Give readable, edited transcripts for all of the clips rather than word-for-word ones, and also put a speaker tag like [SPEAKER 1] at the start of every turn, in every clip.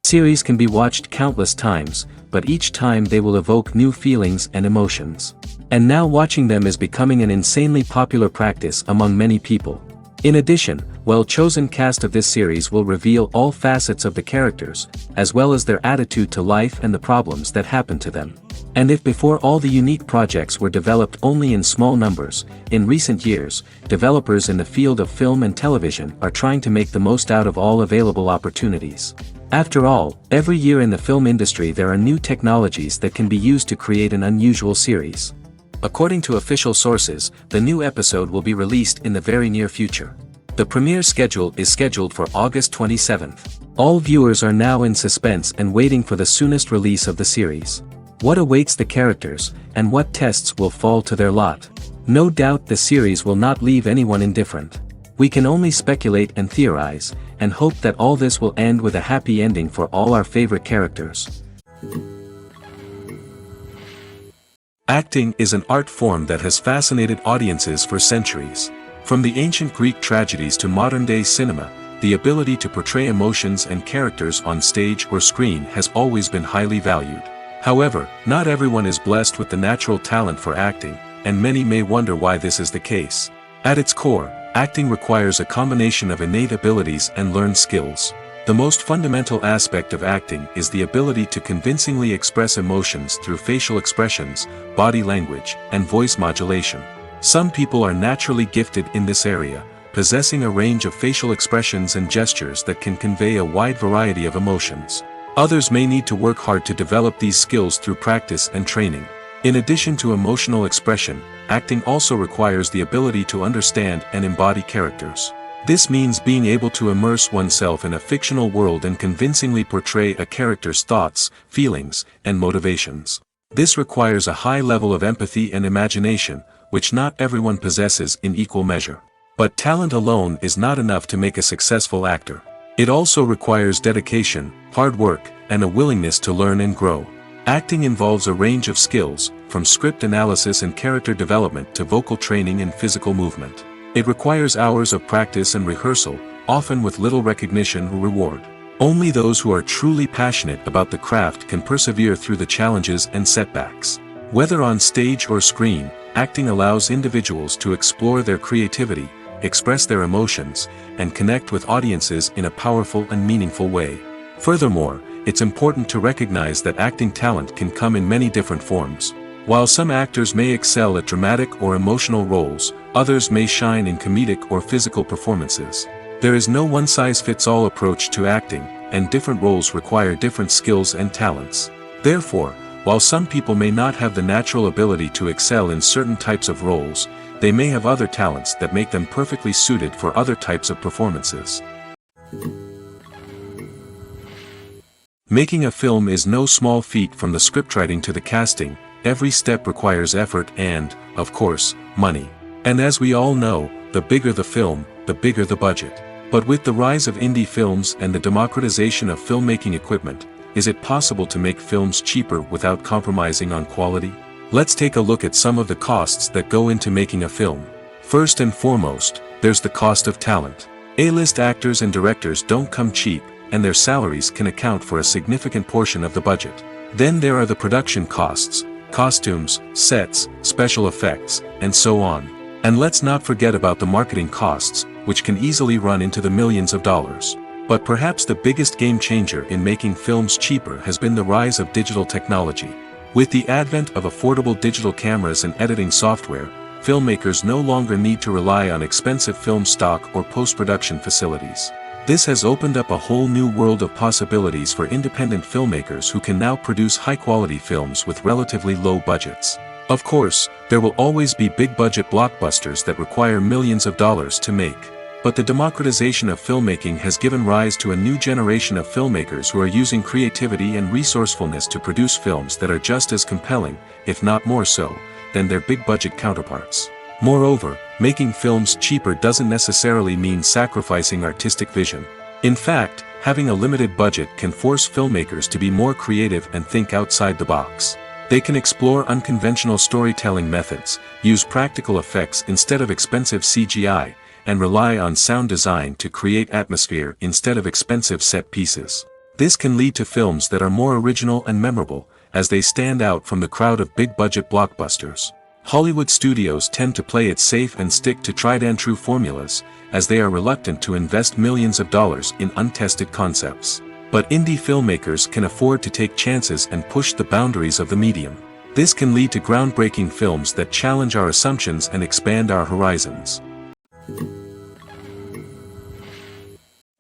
[SPEAKER 1] Series can be watched countless times, but each time they will evoke new feelings and emotions. And now watching them is becoming an insanely popular practice among many people. In addition, well-chosen cast of this series will reveal all facets of the characters, as well as their attitude to life and the problems that happen to them. And if before all the unique projects were developed only in small numbers, in recent years, developers in the field of film and television are trying to make the most out of all available opportunities. After all, every year in the film industry there are new technologies that can be used to create an unusual series. According to official sources, the new episode will be released in the very near future. The premiere schedule is scheduled for August 27th. All viewers are now in suspense and waiting for the soonest release of the series. What awaits the characters, and what tests will fall to their lot? No doubt the series will not leave anyone indifferent. We can only speculate and theorize, and hope that all this will end with a happy ending for all our favorite characters.
[SPEAKER 2] Acting is an art form that has fascinated audiences for centuries. From the ancient Greek tragedies to modern-day cinema, the ability to portray emotions and characters on stage or screen has always been highly valued. However, not everyone is blessed with the natural talent for acting, and many may wonder why this is the case. At its core, acting requires a combination of innate abilities and learned skills. The most fundamental aspect of acting is the ability to convincingly express emotions through facial expressions, body language, and voice modulation. Some people are naturally gifted in this area, possessing a range of facial expressions and gestures that can convey a wide variety of emotions. Others may need to work hard to develop these skills through practice and training. In addition to emotional expression, acting also requires the ability to understand and embody characters. This means being able to immerse oneself in a fictional world and convincingly portray a character's thoughts, feelings, and motivations. This requires a high level of empathy and imagination, which not everyone possesses in equal measure. But talent alone is not enough to make a successful actor. It also requires dedication, hard work, and a willingness to learn and grow. Acting involves a range of skills, from script analysis and character development to vocal training and physical movement. It requires hours of practice and rehearsal, often with little recognition or reward. Only those who are truly passionate about the craft can persevere through the challenges and setbacks. Whether on stage or screen, acting allows individuals to explore their creativity, express their emotions, and connect with audiences in a powerful and meaningful way. Furthermore, it's important to recognize that acting talent can come in many different forms. While some actors may excel at dramatic or emotional roles, others may shine in comedic or physical performances. There is no one-size-fits-all approach to acting, and different roles require different skills and talents. Therefore, while some people may not have the natural ability to excel in certain types of roles, they may have other talents that make them perfectly suited for other types of performances. Making a film is no small feat. From the scriptwriting to the casting, every step requires effort and, of course, money. And as we all know, the bigger the film, the bigger the budget. But with the rise of indie films and the democratization of filmmaking equipment, is it possible to make films cheaper without compromising on quality? Let's take a look at some of the costs that go into making a film. First and foremost, there's the cost of talent. A-list actors and directors don't come cheap, and their salaries can account for a significant portion of the budget. Then there are the production costs, costumes, sets, special effects, and so on. And let's not forget about the marketing costs, which can easily run into the millions of dollars. But perhaps the biggest game changer in making films cheaper has been the rise of digital technology. With the advent of affordable digital cameras and editing software, filmmakers no longer need to rely on expensive film stock or post-production facilities. This has opened up a whole new world of possibilities for independent filmmakers who can now produce high-quality films with relatively low budgets. Of course, there will always be big-budget blockbusters that require millions of dollars to make. But the democratization of filmmaking has given rise to a new generation of filmmakers who are using creativity and resourcefulness to produce films that are just as compelling, if not more so, than their big-budget counterparts. Moreover, making films cheaper doesn't necessarily mean sacrificing artistic vision. In fact, having a limited budget can force filmmakers to be more creative and think outside the box. They can explore unconventional storytelling methods, use practical effects instead of expensive CGI, and rely on sound design to create atmosphere instead of expensive set pieces. This can lead to films that are more original and memorable, as they stand out from the crowd of big-budget blockbusters. Hollywood studios tend to play it safe and stick to tried-and-true formulas, as they are reluctant to invest millions of dollars in untested concepts. But indie filmmakers can afford to take chances and push the boundaries of the medium. This can lead to groundbreaking films that challenge our assumptions and expand our horizons.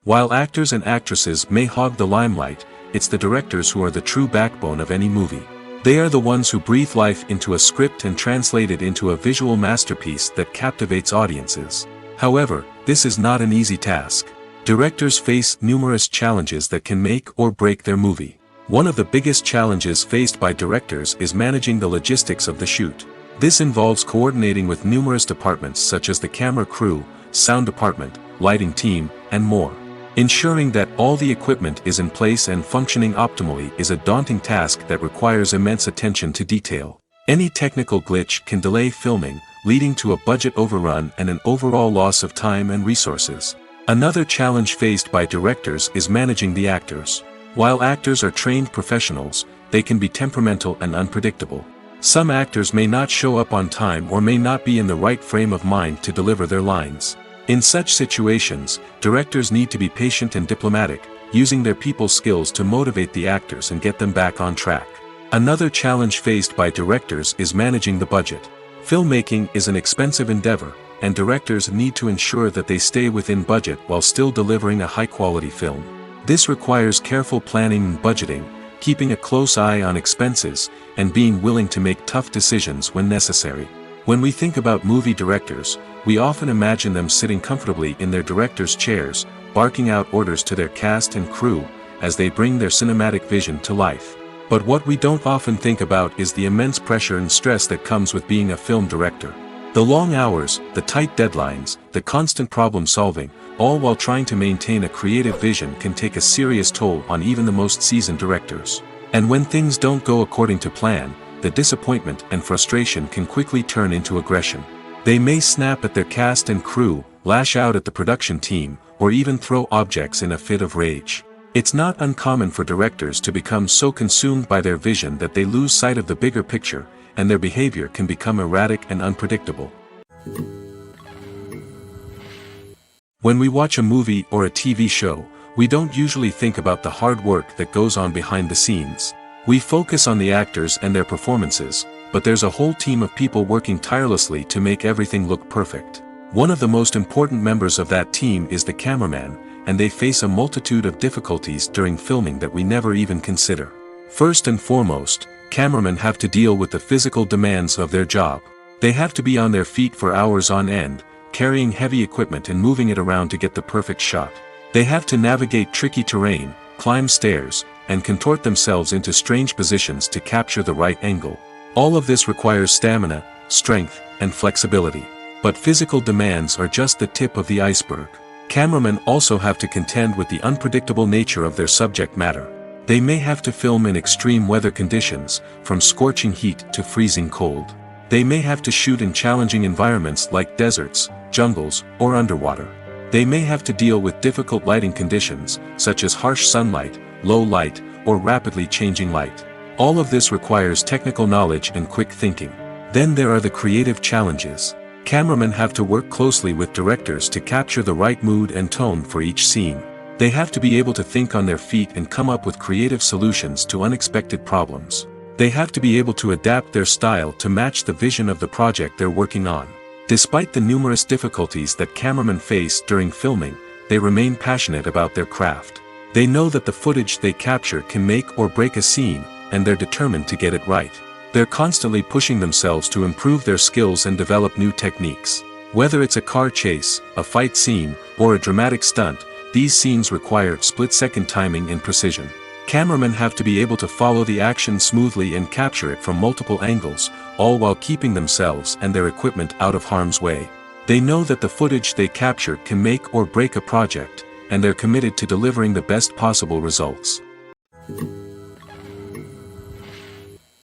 [SPEAKER 2] While actors and actresses may hog the limelight, it's the directors who are the true backbone of any movie. They are the ones who breathe life into a script and translate it into a visual masterpiece that captivates audiences. However, this is not an easy task. Directors face numerous challenges that can make or break their movie. One of the biggest challenges faced by directors is managing the logistics of the shoot. This involves coordinating with numerous departments such as the camera crew, sound department, lighting team, and more. Ensuring that all the equipment is in place and functioning optimally is a daunting task that requires immense attention to detail. Any technical glitch can delay filming, leading to a budget overrun and an overall loss of time and resources. Another challenge faced by directors is managing the actors. While actors are trained professionals, they can be temperamental and unpredictable. Some actors may not show up on time or may not be in the right frame of mind to deliver their lines. In such situations, directors need to be patient and diplomatic, using their people skills to motivate the actors and get them back on track. Another challenge faced by directors is managing the budget. Filmmaking is an expensive endeavor, and directors need to ensure that they stay within budget while still delivering a high-quality film. This requires careful planning and budgeting, keeping a close eye on expenses, and being willing to make tough decisions when necessary. When we think about movie directors, we often imagine them sitting comfortably in their director's chairs, barking out orders to their cast and crew, as they bring their cinematic vision to life. But what we don't often think about is the immense pressure and stress that comes with being a film director. The long hours, the tight deadlines, the constant problem-solving, all while trying to maintain a creative vision can take a serious toll on even the most seasoned directors. And when things don't go according to plan, the disappointment and frustration can quickly turn into aggression. They may snap at their cast and crew, lash out at the production team, or even throw objects in a fit of rage. It's not uncommon for directors to become so consumed by their vision that they lose sight of the bigger picture, and their behavior can become erratic and unpredictable. When we watch a movie or a TV show, we don't usually think about the hard work that goes on behind the scenes. We focus on the actors and their performances, but there's a whole team of people working tirelessly to make everything look perfect. One of the most important members of that team is the cameraman, and they face a multitude of difficulties during filming that we never even consider. First and foremost, cameramen have to deal with the physical demands of their job. They have to be on their feet for hours on end, carrying heavy equipment and moving it around to get the perfect shot. They have to navigate tricky terrain, climb stairs, and contort themselves into strange positions to capture the right angle. All of this requires stamina, strength, and flexibility. But physical demands are just the tip of the iceberg. Cameramen also have to contend with the unpredictable nature of their subject matter. They may have to film in extreme weather conditions, from scorching heat to freezing cold. They may have to shoot in challenging environments like deserts, jungles, or underwater. They may have to deal with difficult lighting conditions, such as harsh sunlight, low light, or rapidly changing light. All of this requires technical knowledge and quick thinking. Then there are the creative challenges. Cameramen have to work closely with directors to capture the right mood and tone for each scene. They have to be able to think on their feet and come up with creative solutions to unexpected problems. They have to be able to adapt their style to match the vision of the project they're working on. Despite the numerous difficulties that cameramen face during filming, they remain passionate about their craft. They know that the footage they capture can make or break a scene, and they're determined to get it right. They're constantly pushing themselves to improve their skills and develop new techniques. Whether it's a car chase, a fight scene, or a dramatic stunt, these scenes require split-second timing and precision. Cameramen have to be able to follow the action smoothly and capture it from multiple angles, all while keeping themselves and their equipment out of harm's way. They know that the footage they capture can make or break a project, and they're committed to delivering the best possible results.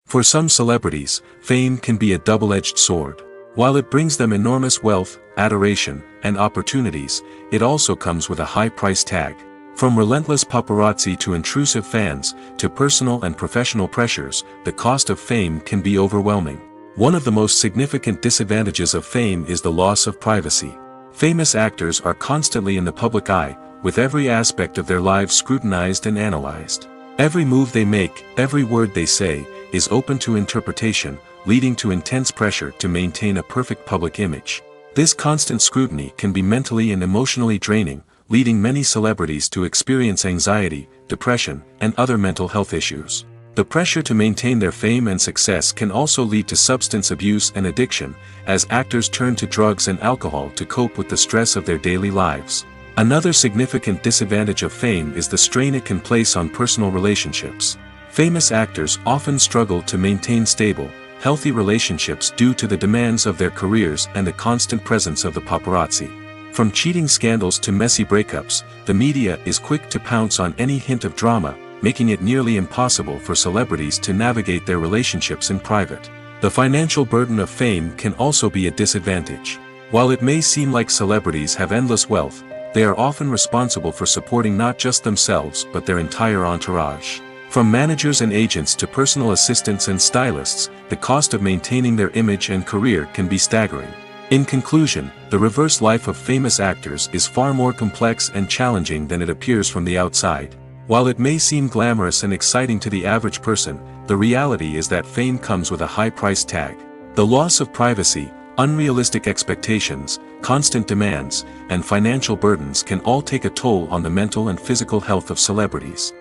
[SPEAKER 2] For some celebrities, fame can be a double-edged sword. While it brings them enormous wealth, adoration, and opportunities, it also comes with a high price tag. From relentless paparazzi to intrusive fans, to personal and professional pressures, the cost of fame can be overwhelming. One of the most significant disadvantages of fame is the loss of privacy. Famous actors are constantly in the public eye, with every aspect of their lives scrutinized and analyzed. Every move they make, every word they say, is open to interpretation, leading to intense pressure to maintain a perfect public image. This constant scrutiny can be mentally and emotionally draining, leading many celebrities to experience anxiety, depression, and other mental health issues. The pressure to maintain their fame and success can also lead to substance abuse and addiction, as actors turn to drugs and alcohol to cope with the stress of their daily lives. Another significant disadvantage of fame is the strain it can place on personal relationships. Famous actors often struggle to maintain stable, healthy relationships due to the demands of their careers and the constant presence of the paparazzi. From cheating scandals to messy breakups, the media is quick to pounce on any hint of drama, making it nearly impossible for celebrities to navigate their relationships in private. The financial burden of fame can also be a disadvantage. While it may seem like celebrities have endless wealth, they are often responsible for supporting not just themselves but their entire entourage. From managers and agents to personal assistants and stylists, the cost of maintaining their image and career can be staggering. In conclusion, the reverse life of famous actors is far more complex and challenging than it appears from the outside. While it may seem glamorous and exciting to the average person, the reality is that fame comes with a high price tag. The loss of privacy, unrealistic expectations, constant demands, and financial burdens can all take a toll on the mental and physical health of celebrities.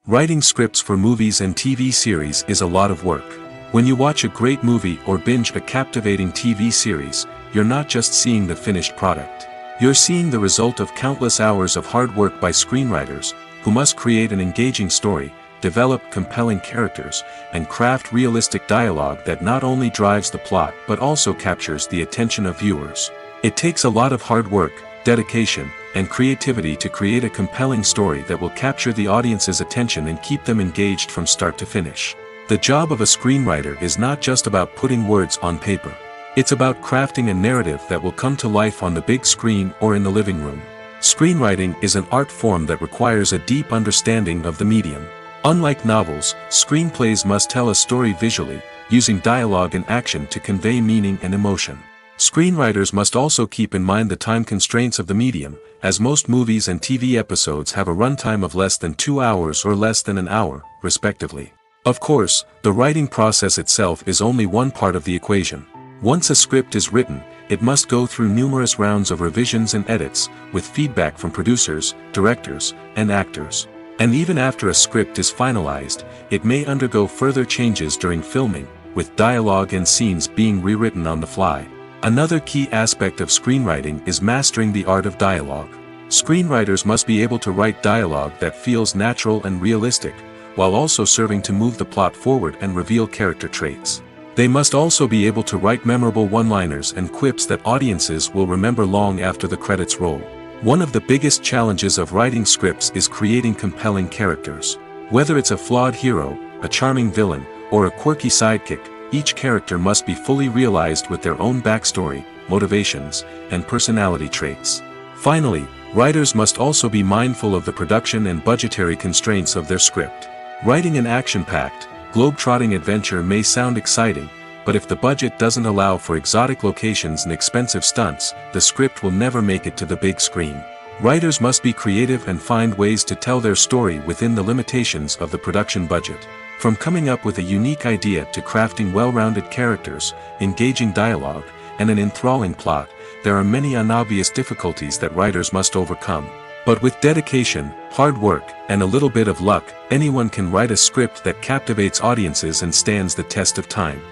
[SPEAKER 2] Writing scripts for movies and TV series is a lot of work. When you watch a great movie or binge a captivating TV series, you're not just seeing the finished product. You're seeing the result of countless hours of hard work by screenwriters, who must create an engaging story, develop compelling characters, and craft realistic dialogue that not only drives the plot but also captures the attention of viewers. It takes a lot of hard work, dedication, and creativity to create a compelling story that will capture the audience's attention and keep them engaged from start to finish. The job of a screenwriter is not just about putting words on paper. It's about crafting a narrative that will come to life on the big screen or in the living room. Screenwriting is an art form that requires a deep understanding of the medium. Unlike novels, screenplays must tell a story visually, using dialogue and action to convey meaning and emotion. Screenwriters must also keep in mind the time constraints of the medium, as most movies and TV episodes have a runtime of less than 2 hours or less than an hour, respectively. Of course, the writing process itself is only one part of the equation. Once a script is written, it must go through numerous rounds of revisions and edits, with feedback from producers, directors, and actors. And even after a script is finalized, it may undergo further changes during filming, with dialogue and scenes being rewritten on the fly. Another key aspect of screenwriting is mastering the art of dialogue. Screenwriters must be able to write dialogue that feels natural and realistic, while also serving to move the plot forward and reveal character traits. They must also be able to write memorable one-liners and quips that audiences will remember long after the credits roll. One of the biggest challenges of writing scripts is creating compelling characters. Whether it's a flawed hero, a charming villain, or a quirky sidekick, each character must be fully realized with their own backstory, motivations, and personality traits. Finally, writers must also be mindful of the production and budgetary constraints of their script. Writing an action-packed, globe-trotting adventure may sound exciting, but if the budget doesn't allow for exotic locations and expensive stunts, the script will never make it to the big screen. Writers must be creative and find ways to tell their story within the limitations of the production budget. From coming up with a unique idea to crafting well-rounded characters, engaging dialogue, and an enthralling plot, there are many unobvious difficulties that writers must overcome. But with dedication, hard work, and a little bit of luck, anyone can write a script that captivates audiences and stands the test of time.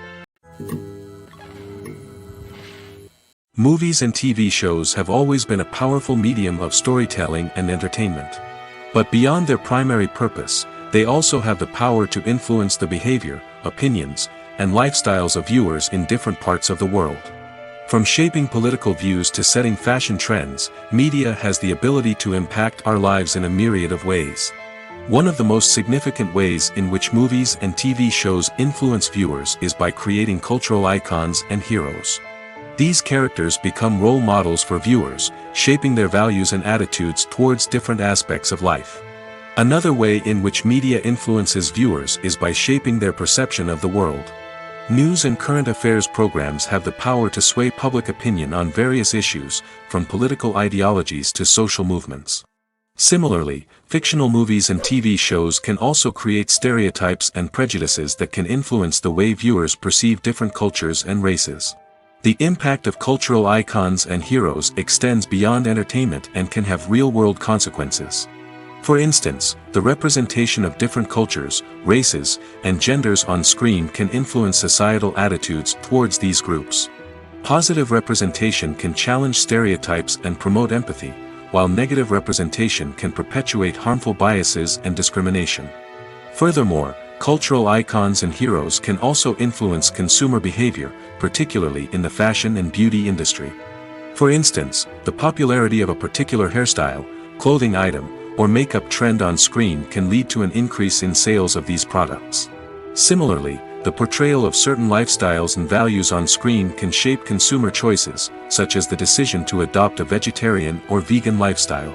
[SPEAKER 2] Movies and TV shows have always been a powerful medium of storytelling and entertainment. But beyond their primary purpose, they also have the power to influence the behavior, opinions, and lifestyles of viewers in different parts of the world. From shaping political views to setting fashion trends, media has the ability to impact our lives in a myriad of ways. One of the most significant ways in which movies and TV shows influence viewers is by creating cultural icons and heroes. These characters become role models for viewers, shaping their values and attitudes towards different aspects of life. Another way in which media influences viewers is by shaping their perception of the world. News and current affairs programs have the power to sway public opinion on various issues, from political ideologies to social movements. Similarly, fictional movies and TV shows can also create stereotypes and prejudices that can influence the way viewers perceive different cultures and races. The impact of cultural icons and heroes extends beyond entertainment and can have real-world consequences. For instance, the representation of different cultures, races, and genders on screen can influence societal attitudes towards these groups. Positive representation can challenge stereotypes and promote empathy, while negative representation can perpetuate harmful biases and discrimination. Furthermore, cultural icons and heroes can also influence consumer behavior, particularly in the fashion and beauty industry. For instance, the popularity of a particular hairstyle, clothing item, or makeup trend on screen can lead to an increase in sales of these products. Similarly, the portrayal of certain lifestyles and values on screen can shape consumer choices, such as the decision to adopt a vegetarian or vegan lifestyle.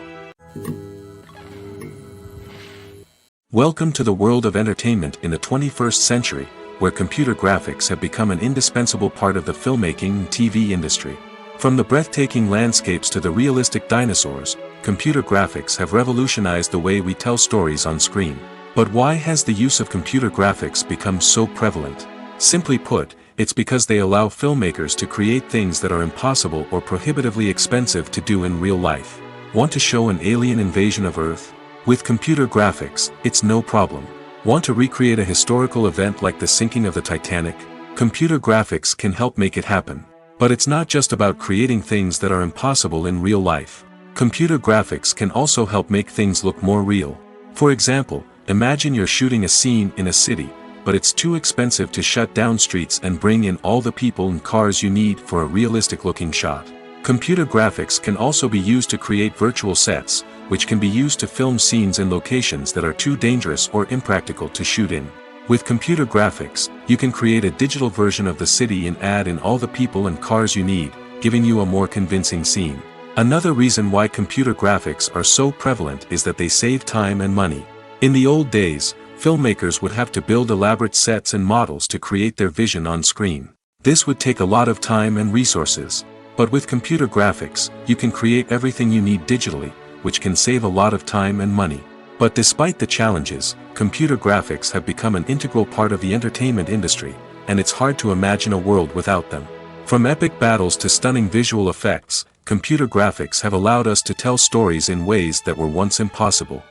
[SPEAKER 2] Welcome to the world of entertainment in the 21st century, where computer graphics have become an indispensable part of the filmmaking and TV industry. From the breathtaking landscapes to the realistic dinosaurs, computer graphics have revolutionized the way we tell stories on screen. But why has the use of computer graphics become so prevalent? Simply put, it's because they allow filmmakers to create things that are impossible or prohibitively expensive to do in real life. Want to show an alien invasion of Earth? With computer graphics, it's no problem. Want to recreate a historical event like the sinking of the Titanic? Computer graphics can help make it happen. But it's not just about creating things that are impossible in real life. Computer graphics can also help make things look more real. For example, imagine you're shooting a scene in a city, but it's too expensive to shut down streets and bring in all the people and cars you need for a realistic-looking shot. Computer graphics can also be used to create virtual sets, which can be used to film scenes in locations that are too dangerous or impractical to shoot in. With computer graphics, you can create a digital version of the city and add in all the people and cars you need, giving you a more convincing scene. Another reason why computer graphics are so prevalent is that they save time and money. In the old days, filmmakers would have to build elaborate sets and models to create their vision on screen. This would take a lot of time and resources. But with computer graphics, you can create everything you need digitally, which can save a lot of time and money. But despite the challenges, computer graphics have become an integral part of the entertainment industry, and it's hard to imagine a world without them. From epic battles to stunning visual effects, computer graphics have allowed us to tell stories in ways that were once impossible.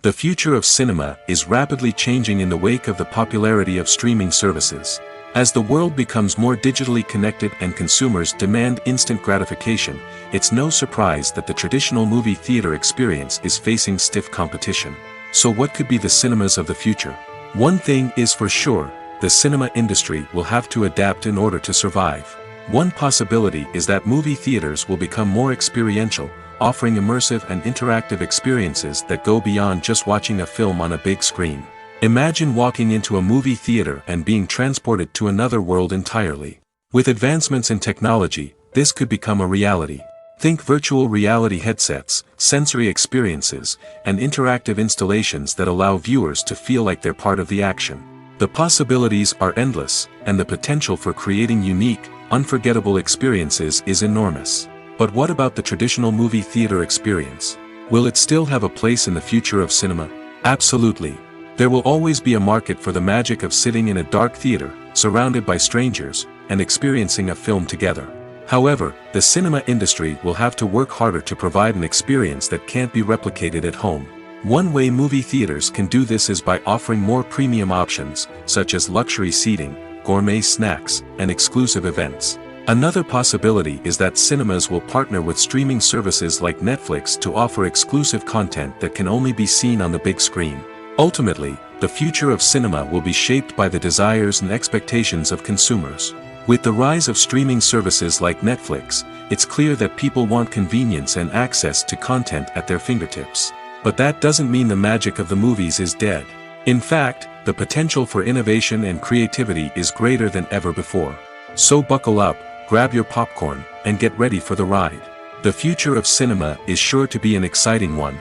[SPEAKER 2] The future of cinema is rapidly changing in the wake of the popularity of streaming services. As the world becomes more digitally connected and consumers demand instant gratification, it's no surprise that the traditional movie theater experience is facing stiff competition. So what could be the cinemas of the future? One thing is for sure, the cinema industry will have to adapt in order to survive. One possibility is that movie theaters will become more experiential, offering immersive and interactive experiences that go beyond just watching a film on a big screen. Imagine walking into a movie theater and being transported to another world entirely. With advancements in technology, this could become a reality. Think virtual reality headsets, sensory experiences, and interactive installations that allow viewers to feel like they're part of the action. The possibilities are endless, and the potential for creating unique, unforgettable experiences is enormous. But what about the traditional movie theater experience? Will it still have a place in the future of cinema? Absolutely. There will always be a market for the magic of sitting in a dark theater, surrounded by strangers, and experiencing a film together. However, the cinema industry will have to work harder to provide an experience that can't be replicated at home. One way movie theaters can do this is by offering more premium options, such as luxury seating, gourmet snacks, and exclusive events. Another possibility is that cinemas will partner with streaming services like Netflix to offer exclusive content that can only be seen on the big screen. Ultimately, the future of cinema will be shaped by the desires and expectations of consumers. With the rise of streaming services like Netflix, it's clear that people want convenience and access to content at their fingertips. But that doesn't mean the magic of the movies is dead. In fact, the potential for innovation and creativity is greater than ever before. So buckle up, grab your popcorn, and get ready for the ride. The future of cinema is sure to be an exciting one.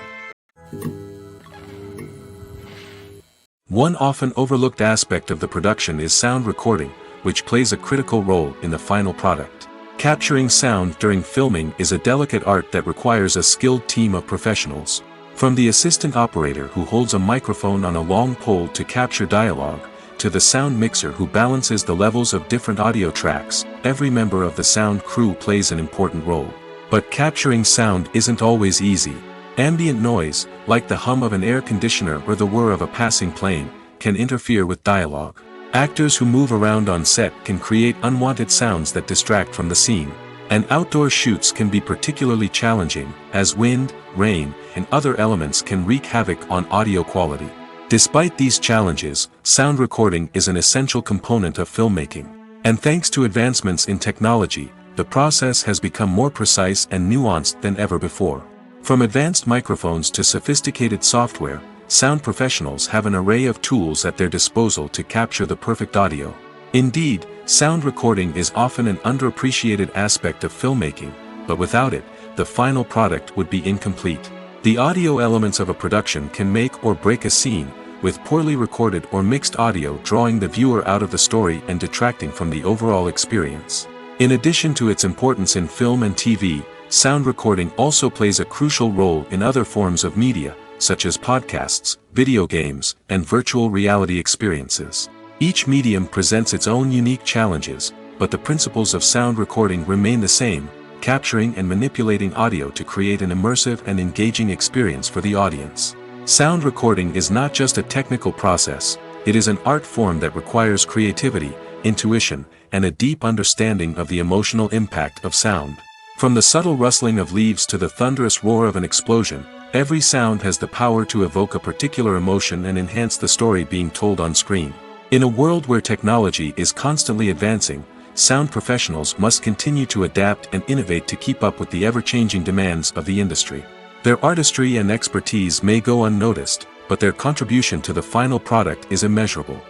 [SPEAKER 2] One often overlooked aspect of the production is sound recording, which plays a critical role in the final product. Capturing sound during filming is a delicate art that requires a skilled team of professionals. From the assistant operator who holds a microphone on a long pole to capture dialogue, to the sound mixer who balances the levels of different audio tracks, every member of the sound crew plays an important role. But capturing sound isn't always easy. Ambient noise, like the hum of an air conditioner or the whir of a passing plane, can interfere with dialogue. Actors who move around on set can create unwanted sounds that distract from the scene. And outdoor shoots can be particularly challenging, as wind, rain, and other elements can wreak havoc on audio quality. Despite these challenges, sound recording is an essential component of filmmaking. And thanks to advancements in technology, the process has become more precise and nuanced than ever before. From advanced microphones to sophisticated software, sound professionals have an array of tools at their disposal to capture the perfect audio. Indeed, sound recording is often an underappreciated aspect of filmmaking, but without it, the final product would be incomplete. The audio elements of a production can make or break a scene, with poorly recorded or mixed audio drawing the viewer out of the story and detracting from the overall experience. In addition to its importance in film and TV, sound recording also plays a crucial role in other forms of media, such as podcasts, video games, and virtual reality experiences. Each medium presents its own unique challenges, but the principles of sound recording remain the same, capturing and manipulating audio to create an immersive and engaging experience for the audience. Sound recording is not just a technical process, it is an art form that requires creativity, intuition, and a deep understanding of the emotional impact of sound. From the subtle rustling of leaves to the thunderous roar of an explosion, every sound has the power to evoke a particular emotion and enhance the story being told on screen. In a world where technology is constantly advancing, sound professionals must continue to adapt and innovate to keep up with the ever-changing demands of the industry. Their artistry and expertise may go unnoticed, but their contribution to the final product is immeasurable.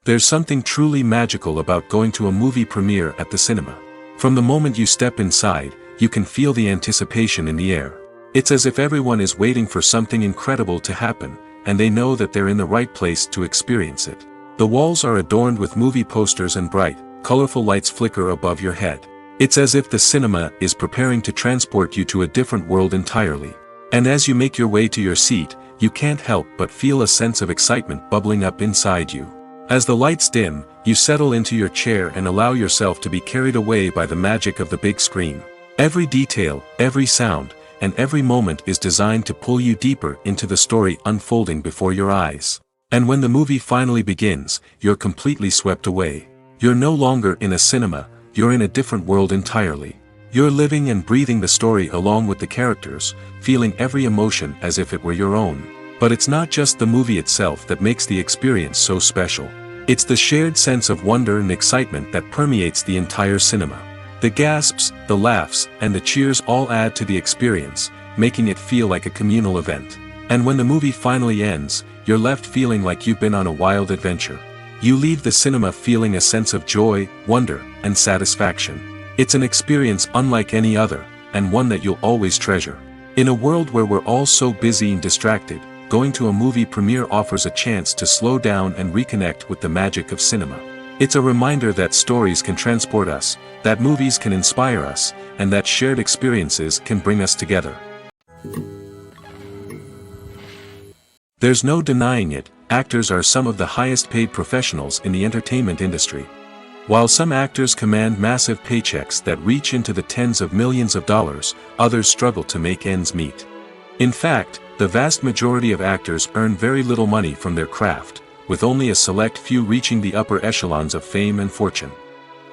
[SPEAKER 2] There's something truly magical about going to a movie premiere at the cinema. From the moment you step inside, you can feel the anticipation in the air. It's as if everyone is waiting for something incredible to happen, and they know that they're in the right place to experience it. The walls are adorned with movie posters and bright, colorful lights flicker above your head. It's as if the cinema is preparing to transport you to a different world entirely. And as you make your way to your seat, you can't help but feel a sense of excitement bubbling up inside you. As the lights dim, you settle into your chair and allow yourself to be carried away by the magic of the big screen. Every detail, every sound, and every moment is designed to pull you deeper into the story unfolding before your eyes. And when the movie finally begins, you're completely swept away. You're no longer in a cinema, you're in a different world entirely. You're living and breathing the story along with the characters, feeling every emotion as if it were your own. But it's not just the movie itself that makes the experience so special. It's the shared sense of wonder and excitement that permeates the entire cinema. The gasps, the laughs, and the cheers all add to the experience, making it feel like a communal event. And when the movie finally ends, you're left feeling like you've been on a wild adventure. You leave the cinema feeling a sense of joy, wonder, and satisfaction. It's an experience unlike any other, and one that you'll always treasure. In a world where we're all so busy and distracted, going to a movie premiere offers a chance to slow down and reconnect with the magic of cinema. It's a reminder that stories can transport us, that movies can inspire us, and that shared experiences can bring us together. There's no denying it, actors are some of the highest paid professionals in the entertainment industry. While some actors command massive paychecks that reach into the tens of millions of dollars, others struggle to make ends meet. In fact, the vast majority of actors earn very little money from their craft, with only a select few reaching the upper echelons of fame and fortune.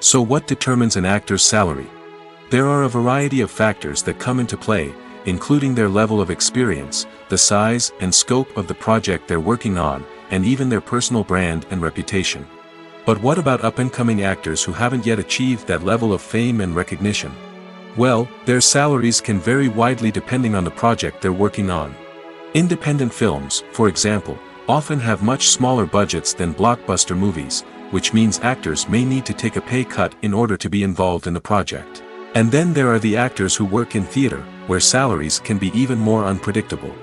[SPEAKER 2] So what determines an actor's salary? There are a variety of factors that come into play, including their level of experience, the size and scope of the project they're working on, and even their personal brand and reputation. But what about up-and-coming actors who haven't yet achieved that level of fame and recognition? Well, their salaries can vary widely depending on the project they're working on. Independent films, for example, often have much smaller budgets than blockbuster movies, which means actors may need to take a pay cut in order to be involved in the project. And then there are the actors who work in theater, where salaries can be even more unpredictable.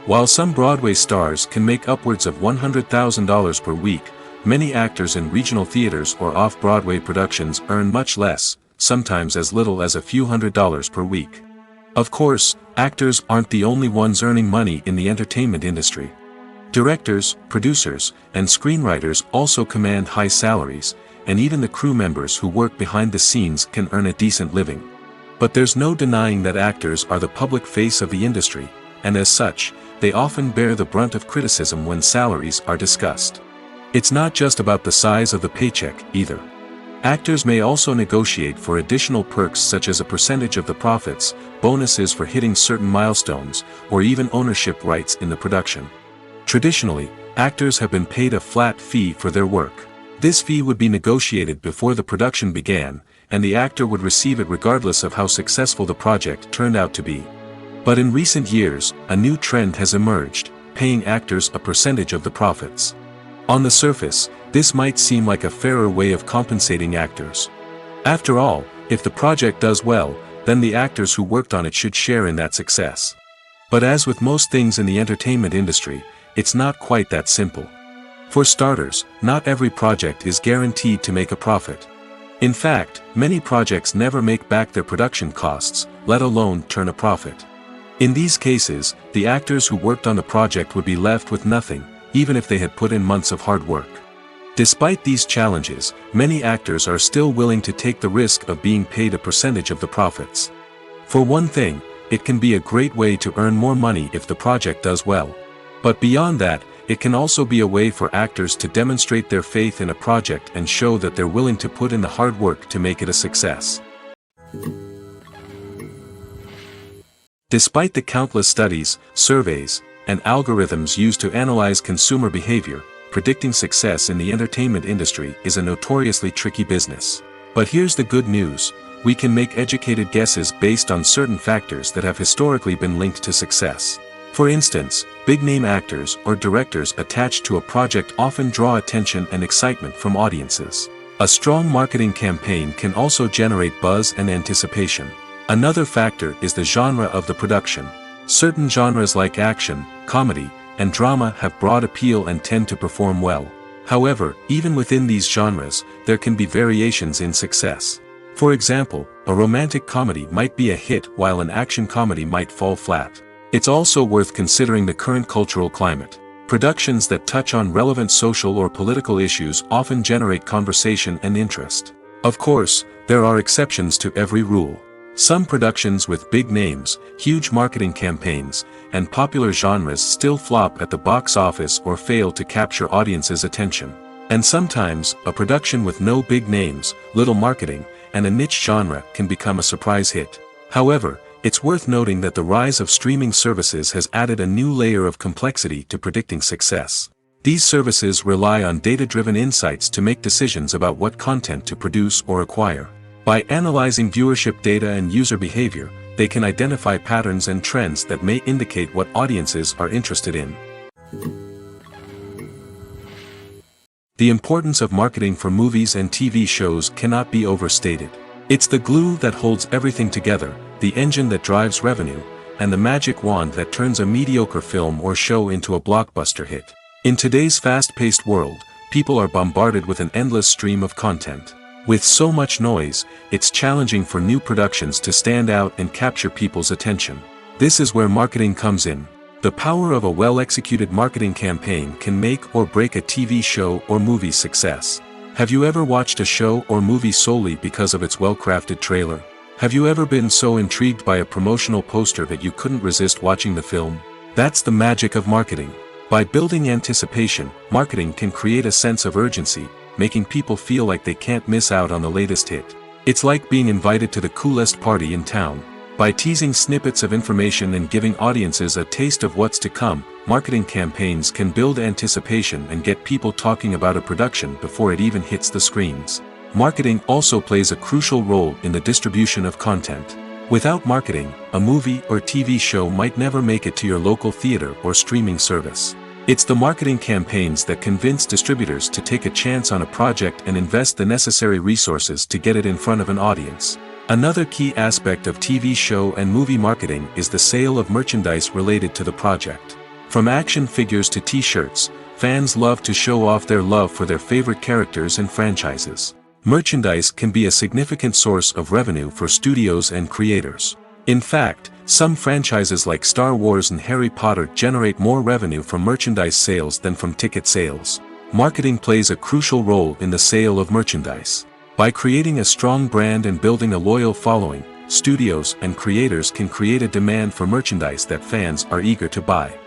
[SPEAKER 2] While some Broadway stars can make upwards of $100,000 per week, many actors in regional theaters or off-Broadway productions earn much less, sometimes as little as a few $100s per week. Of course, actors aren't the only ones earning money in the entertainment industry. Directors, producers, and screenwriters also command high salaries, and even the crew members who work behind the scenes can earn a decent living. But there's no denying that actors are the public face of the industry, and as such, they often bear the brunt of criticism when salaries are discussed. It's not just about the size of the paycheck, either. Actors may also negotiate for additional perks such as a percentage of the profits, bonuses for hitting certain milestones, or even ownership rights in the production. Traditionally, actors have been paid a flat fee for their work. This fee would be negotiated before the production began, and the actor would receive it regardless of how successful the project turned out to be. But in recent years, a new trend has emerged, paying actors a percentage of the profits. On the surface, this might seem like a fairer way of compensating actors. After all, if the project does well, then the actors who worked on it should share in that success. But as with most things in the entertainment industry, it's not quite that simple. For starters, not every project is guaranteed to make a profit. In fact, many projects never make back their production costs, let alone turn a profit. In these cases, the actors who worked on the project would be left with nothing, even if they had put in months of hard work. Despite these challenges, many actors are still willing to take the risk of being paid a percentage of the profits. For one thing, it can be a great way to earn more money if the project does well. But beyond that, it can also be a way for actors to demonstrate their faith in a project and show that they're willing to put in the hard work to make it a success. Despite the countless studies, surveys, and algorithms used to analyze consumer behavior, predicting success in the entertainment industry is a notoriously tricky business. But here's the good news: we can make educated guesses based on certain factors that have historically been linked to success. For instance, big-name actors or directors attached to a project often draw attention and excitement from audiences. A strong marketing campaign can also generate buzz and anticipation. Another factor is the genre of the production. Certain genres like action, comedy, and drama have broad appeal and tend to perform well. However, even within these genres, there can be variations in success. For example, a romantic comedy might be a hit while an action comedy might fall flat. It's also worth considering the current cultural climate. Productions that touch on relevant social or political issues often generate conversation and interest. Of course, there are exceptions to every rule. Some productions with big names, huge marketing campaigns, and popular genres still flop at the box office or fail to capture audiences' attention. And sometimes, a production with no big names, little marketing, and a niche genre can become a surprise hit. However, it's worth noting that the rise of streaming services has added a new layer of complexity to predicting success. These services rely on data-driven insights to make decisions about what content to produce or acquire. By analyzing viewership data and user behavior, they can identify patterns and trends that may indicate what audiences are interested in. The importance of marketing for movies and TV shows cannot be overstated. It's the glue that holds everything together, the engine that drives revenue, and the magic wand that turns a mediocre film or show into a blockbuster hit. In today's fast-paced world, people are bombarded with an endless stream of content. With so much noise, it's challenging for new productions to stand out and capture people's attention. This is where marketing comes in. The power of a well-executed marketing campaign can make or break a TV show or movie's success. Have you ever watched a show or movie solely because of its well-crafted trailer? Have you ever been so intrigued by a promotional poster that you couldn't resist watching the film? That's the magic of marketing. By building anticipation, marketing can create a sense of urgency, making people feel like they can't miss out on the latest hit. It's like being invited to the coolest party in town. By teasing snippets of information and giving audiences a taste of what's to come, marketing campaigns can build anticipation and get people talking about a production before it even hits the screens. Marketing also plays a crucial role in the distribution of content. Without marketing, a movie or TV show might never make it to your local theater or streaming service. It's the marketing campaigns that convince distributors to take a chance on a project and invest the necessary resources to get it in front of an audience. Another key aspect of TV show and movie marketing is the sale of merchandise related to the project. From action figures to t-shirts, fans love to show off their love for their favorite characters and franchises. Merchandise can be a significant source of revenue for studios and creators. In fact, some franchises like Star Wars and Harry Potter generate more revenue from merchandise sales than from ticket sales. Marketing plays a crucial role in the sale of merchandise. By creating a strong brand and building a loyal following, studios and creators can create a demand for merchandise that fans are eager to buy.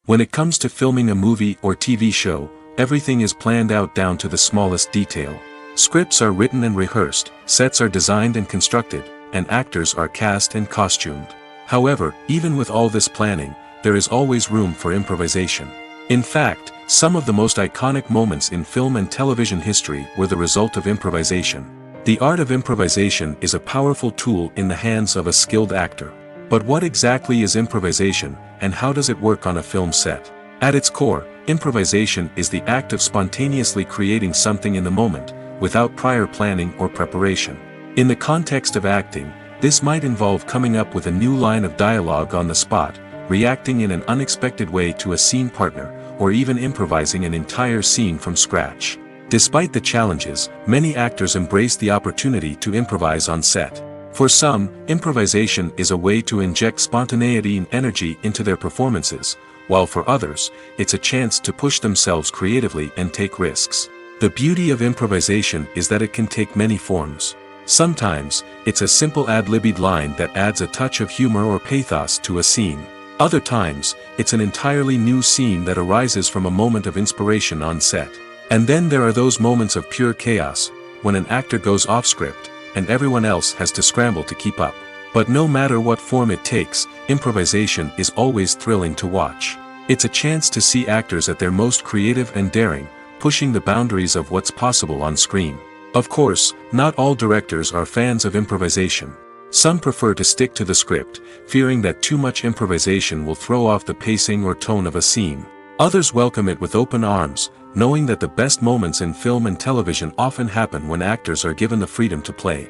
[SPEAKER 2] When it comes to filming a movie or TV show, everything is planned out down to the smallest detail. Scripts are written and rehearsed, sets are designed and constructed, and actors are cast and costumed. However, even with all this planning, there is always room for improvisation. In fact, some of the most iconic moments in film and television history were the result of improvisation. The art of improvisation is a powerful tool in the hands of a skilled actor. But what exactly is improvisation, and how does it work on a film set? At its core, improvisation is the act of spontaneously creating something in the moment, without prior planning or preparation. In the context of acting, this might involve coming up with a new line of dialogue on the spot, reacting in an unexpected way to a scene partner, or even improvising an entire scene from scratch. Despite the challenges, many actors embrace the opportunity to improvise on set. For some, improvisation is a way to inject spontaneity and energy into their performances, while for others, it's a chance to push themselves creatively and take risks. The beauty of improvisation is that it can take many forms. Sometimes, it's a simple ad-libbed line that adds a touch of humor or pathos to a scene. Other times, it's an entirely new scene that arises from a moment of inspiration on set. And then there are those moments of pure chaos, when an actor goes off script, and everyone else has to scramble to keep up. But no matter what form it takes, improvisation is always thrilling to watch. It's a chance to see actors at their most creative and daring, pushing the boundaries of what's possible on screen. Of course, not all directors are fans of improvisation. Some prefer to stick to the script, fearing that too much improvisation will throw off the pacing or tone of a scene. Others welcome it with open arms, knowing that the best moments in film and television often happen when actors are given the freedom to play.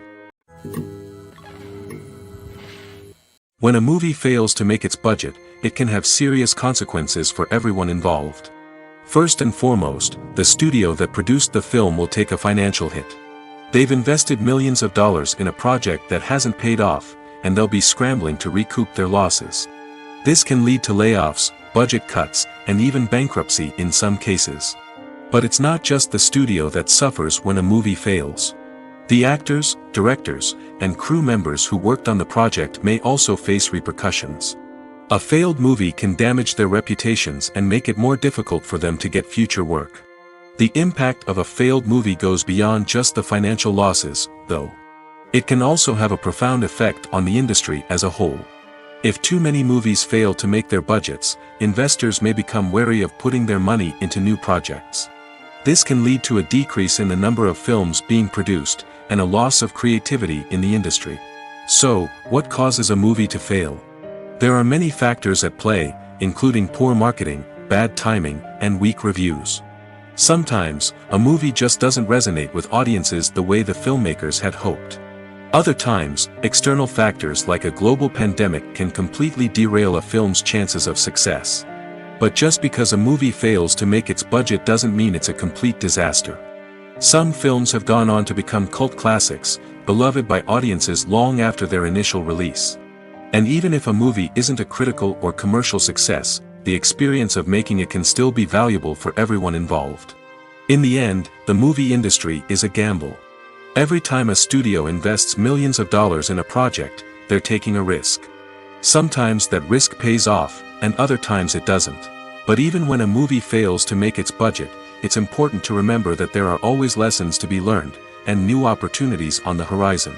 [SPEAKER 2] When a movie fails to make its budget, it can have serious consequences for everyone involved. First and foremost, the studio that produced the film will take a financial hit. They've invested millions of dollars in a project that hasn't paid off, and they'll be scrambling to recoup their losses. This can lead to layoffs, budget cuts, and even bankruptcy in some cases. But it's not just the studio that suffers when a movie fails. The actors, directors, and crew members who worked on the project may also face repercussions. A failed movie can damage their reputations and make it more difficult for them to get future work. The impact of a failed movie goes beyond just the financial losses, though. It can also have a profound effect on the industry as a whole. If too many movies fail to make their budgets, investors may become wary of putting their money into new projects. This can lead to a decrease in the number of films being produced, and a loss of creativity in the industry. So, what causes a movie to fail? There are many factors at play, including poor marketing, bad timing, and weak reviews. Sometimes, a movie just doesn't resonate with audiences the way the filmmakers had hoped. Other times, external factors like a global pandemic can completely derail a film's chances of success. But just because a movie fails to make its budget doesn't mean it's a complete disaster. Some films have gone on to become cult classics, beloved by audiences long after their initial release. And even if a movie isn't a critical or commercial success, the experience of making it can still be valuable for everyone involved. In the end, the movie industry is a gamble. Every time a studio invests millions of dollars in a project, they're taking a risk. Sometimes that risk pays off, and other times it doesn't. But even when a movie fails to make its budget, it's important to remember that there are always lessons to be learned, and new opportunities on the horizon.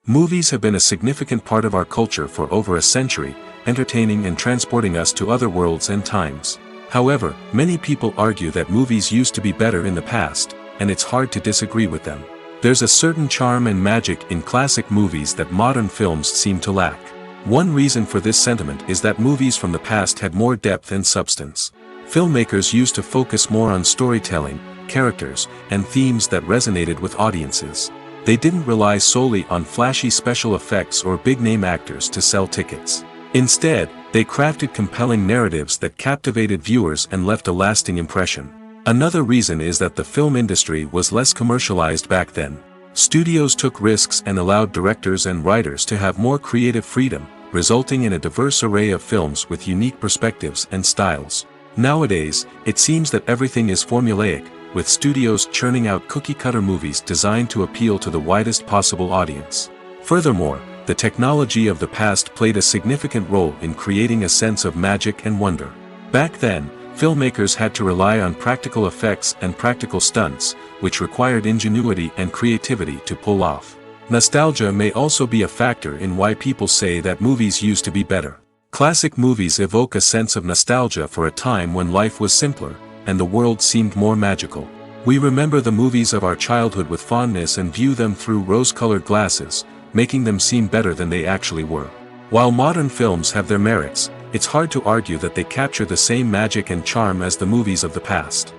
[SPEAKER 2] Movies have been a significant part of our culture for over a century, entertaining and transporting us to other worlds and times. However, many people argue that movies used to be better in the past, and it's hard to disagree with them. There's a certain charm and magic in classic movies that modern films seem to lack. One reason for this sentiment is that movies from the past had more depth and substance. Filmmakers used to focus more on storytelling, characters, and themes that resonated with audiences. They didn't rely solely on flashy special effects or big-name actors to sell tickets. Instead, they crafted compelling narratives that captivated viewers and left a lasting impression. Another reason is that the film industry was less commercialized back then. Studios took risks and allowed directors and writers to have more creative freedom, resulting in a diverse array of films with unique perspectives and styles. Nowadays, it seems that everything is formulaic, with studios churning out cookie-cutter movies designed to appeal to the widest possible audience. Furthermore, the technology of the past played a significant role in creating a sense of magic and wonder. Back then, filmmakers had to rely on practical effects and practical stunts, which required ingenuity and creativity to pull off. Nostalgia may also be a factor in why people say that movies used to be better. Classic movies evoke a sense of nostalgia for a time when life was simpler, and the world seemed more magical. We remember the movies of our childhood with fondness and view them through rose-colored glasses, making them seem better than they actually were. While modern films have their merits, it's hard to argue that they capture the same magic and charm as the movies of the past.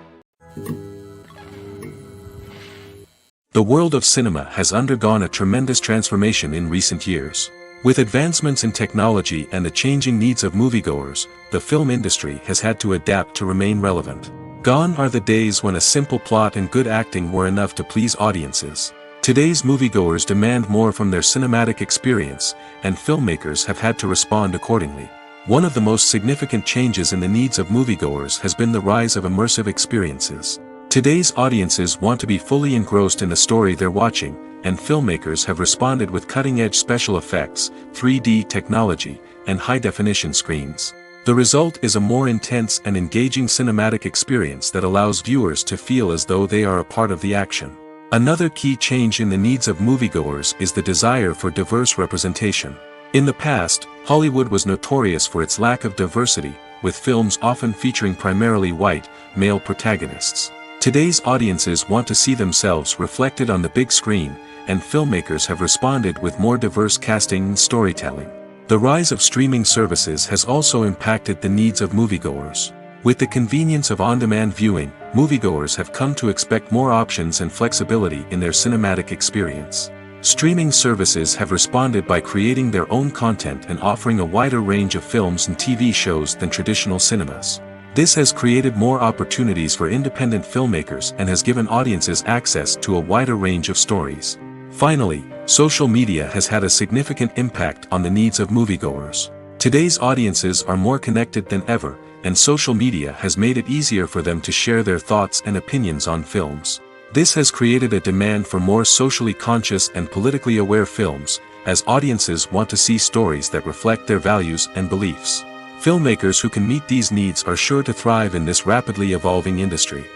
[SPEAKER 2] The world of cinema has undergone a tremendous transformation in recent years. With advancements in technology and the changing needs of moviegoers, the film industry has had to adapt to remain relevant. Gone are the days when a simple plot and good acting were enough to please audiences. Today's moviegoers demand more from their cinematic experience, and filmmakers have had to respond accordingly. One of the most significant changes in the needs of moviegoers has been the rise of immersive experiences. Today's audiences want to be fully engrossed in the story they're watching, and filmmakers have responded with cutting-edge special effects, 3D technology, and high-definition screens. The result is a more intense and engaging cinematic experience that allows viewers to feel as though they are a part of the action. Another key change in the needs of moviegoers is the desire for diverse representation. In the past, Hollywood was notorious for its lack of diversity, with films often featuring primarily white, male protagonists. Today's audiences want to see themselves reflected on the big screen, and filmmakers have responded with more diverse casting and storytelling. The rise of streaming services has also impacted the needs of moviegoers. With the convenience of on-demand viewing, moviegoers have come to expect more options and flexibility in their cinematic experience. Streaming services have responded by creating their own content and offering a wider range of films and TV shows than traditional cinemas. This has created more opportunities for independent filmmakers and has given audiences access to a wider range of stories. Finally, social media has had a significant impact on the needs of moviegoers. Today's audiences are more connected than ever, and social media has made it easier for them to share their thoughts and opinions on films. This has created a demand for more socially conscious and politically aware films, as audiences want to see stories that reflect their values and beliefs. Filmmakers who can meet these needs are sure to thrive in this rapidly evolving industry.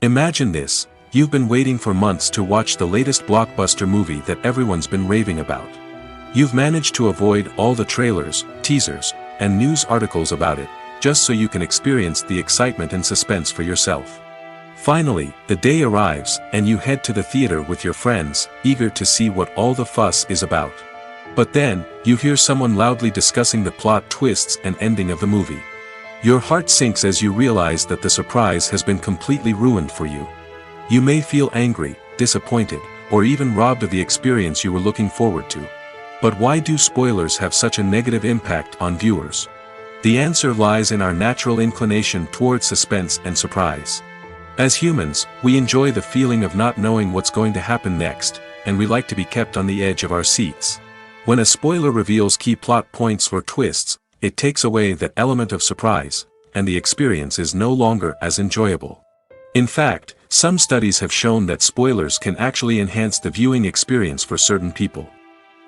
[SPEAKER 2] Imagine this: you've been waiting for months to watch the latest blockbuster movie that everyone's been raving about. You've managed to avoid all the trailers, teasers, and news articles about it, just so you can experience the excitement and suspense for yourself. Finally, the day arrives, and you head to the theater with your friends, eager to see what all the fuss is about. But then, you hear someone loudly discussing the plot twists and ending of the movie. Your heart sinks as you realize that the surprise has been completely ruined for you. You may feel angry, disappointed, or even robbed of the experience you were looking forward to. But why do spoilers have such a negative impact on viewers? The answer lies in our natural inclination toward suspense and surprise. As humans, we enjoy the feeling of not knowing what's going to happen next, and we like to be kept on the edge of our seats. When a spoiler reveals key plot points or twists, it takes away that element of surprise, and the experience is no longer as enjoyable. In fact, some studies have shown that spoilers can actually enhance the viewing experience for certain people.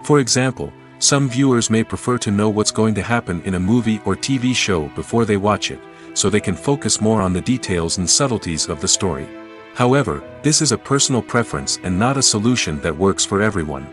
[SPEAKER 2] For example, some viewers may prefer to know what's going to happen in a movie or TV show before they watch it, so they can focus more on the details and subtleties of the story. However, this is a personal preference and not a solution that works for everyone.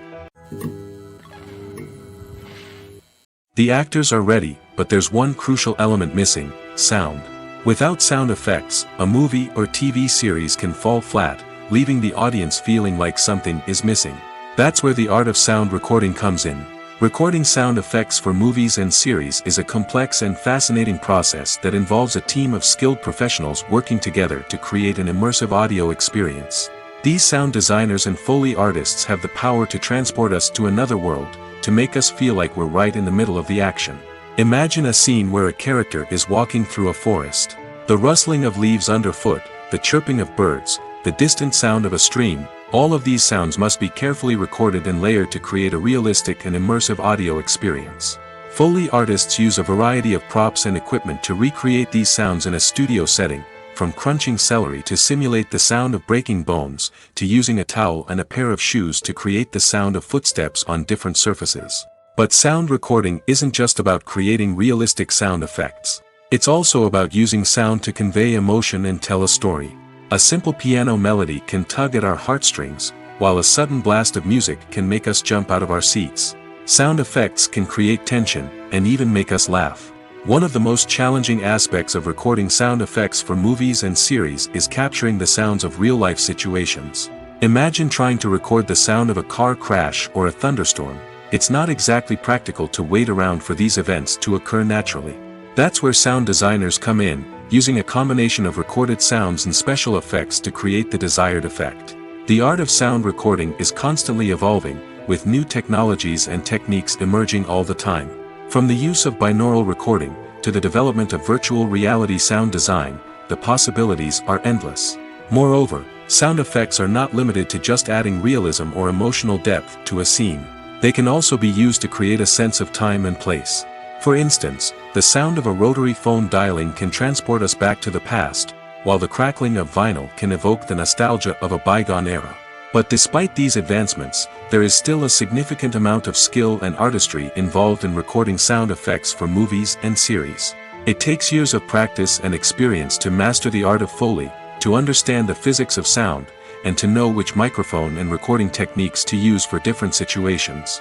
[SPEAKER 2] The actors are ready, but there's one crucial element missing: sound. Without sound effects, a movie or TV series can fall flat, leaving the audience feeling like something is missing. That's where the art of sound recording comes in. Recording sound effects for movies and series is a complex and fascinating process that involves a team of skilled professionals working together to create an immersive audio experience. These sound designers and Foley artists have the power to transport us to another world, to make us feel like we're right in the middle of the action. Imagine a scene where a character is walking through a forest. The rustling of leaves underfoot, the chirping of birds, the distant sound of a stream, all of these sounds must be carefully recorded and layered to create a realistic and immersive audio experience. Foley artists use a variety of props and equipment to recreate these sounds in a studio setting, from crunching celery to simulate the sound of breaking bones, to using a towel and a pair of shoes to create the sound of footsteps on different surfaces. But sound recording isn't just about creating realistic sound effects. It's also about using sound to convey emotion and tell a story. A simple piano melody can tug at our heartstrings, while a sudden blast of music can make us jump out of our seats. Sound effects can create tension, and even make us laugh. One of the most challenging aspects of recording sound effects for movies and series is capturing the sounds of real-life situations. Imagine trying to record the sound of a car crash or a thunderstorm. It's not exactly practical to wait around for these events to occur naturally. That's where sound designers come in, using a combination of recorded sounds and special effects to create the desired effect. The art of sound recording is constantly evolving, with new technologies and techniques emerging all the time. From the use of binaural recording, to the development of virtual reality sound design, the possibilities are endless. Moreover, sound effects are not limited to just adding realism or emotional depth to a scene. They can also be used to create a sense of time and place. For instance, the sound of a rotary phone dialing can transport us back to the past, while the crackling of vinyl can evoke the nostalgia of a bygone era. But despite these advancements, there is still a significant amount of skill and artistry involved in recording sound effects for movies and series. It takes years of practice and experience to master the art of Foley, to understand the physics of sound, and to know which microphone and recording techniques to use for different situations.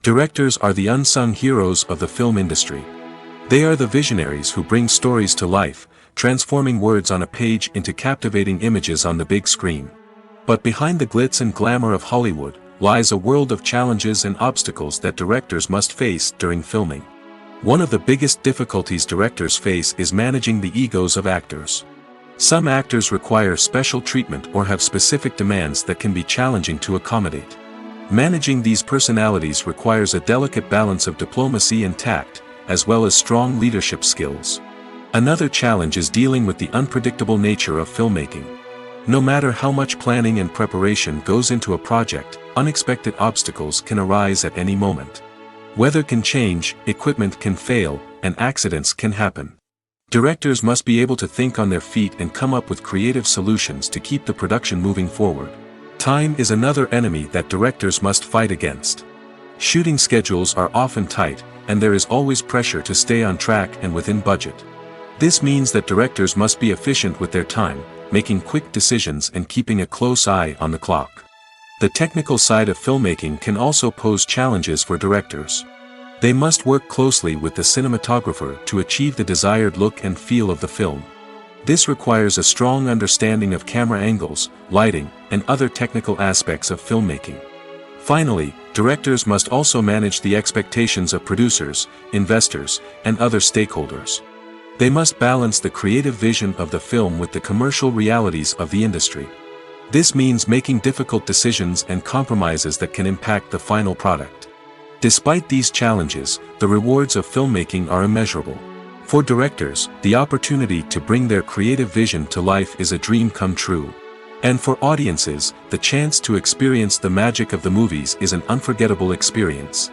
[SPEAKER 2] Directors are the unsung heroes of the film industry. They are the visionaries who bring stories to life, transforming words on a page into captivating images on the big screen. But behind the glitz and glamour of Hollywood, lies a world of challenges and obstacles that directors must face during filming. One of the biggest difficulties directors face is managing the egos of actors. Some actors require special treatment or have specific demands that can be challenging to accommodate. Managing these personalities requires a delicate balance of diplomacy and tact, as well as strong leadership skills. Another challenge is dealing with the unpredictable nature of filmmaking. No matter how much planning and preparation goes into a project, unexpected obstacles can arise at any moment. Weather can change, equipment can fail, and accidents can happen. Directors must be able to think on their feet and come up with creative solutions to keep the production moving forward. Time is another enemy that directors must fight against. Shooting schedules are often tight, and there is always pressure to stay on track and within budget. This means that directors must be efficient with their time, making quick decisions and keeping a close eye on the clock. The technical side of filmmaking can also pose challenges for directors. They must work closely with the cinematographer to achieve the desired look and feel of the film. This requires a strong understanding of camera angles, lighting, and other technical aspects of filmmaking. Finally, directors must also manage the expectations of producers, investors, and other stakeholders. They must balance the creative vision of the film with the commercial realities of the industry. This means making difficult decisions and compromises that can impact the final product. Despite these challenges, the rewards of filmmaking are immeasurable. For directors, the opportunity to bring their creative vision to life is a dream come true. And for audiences, the chance to experience the magic of the movies is an unforgettable experience.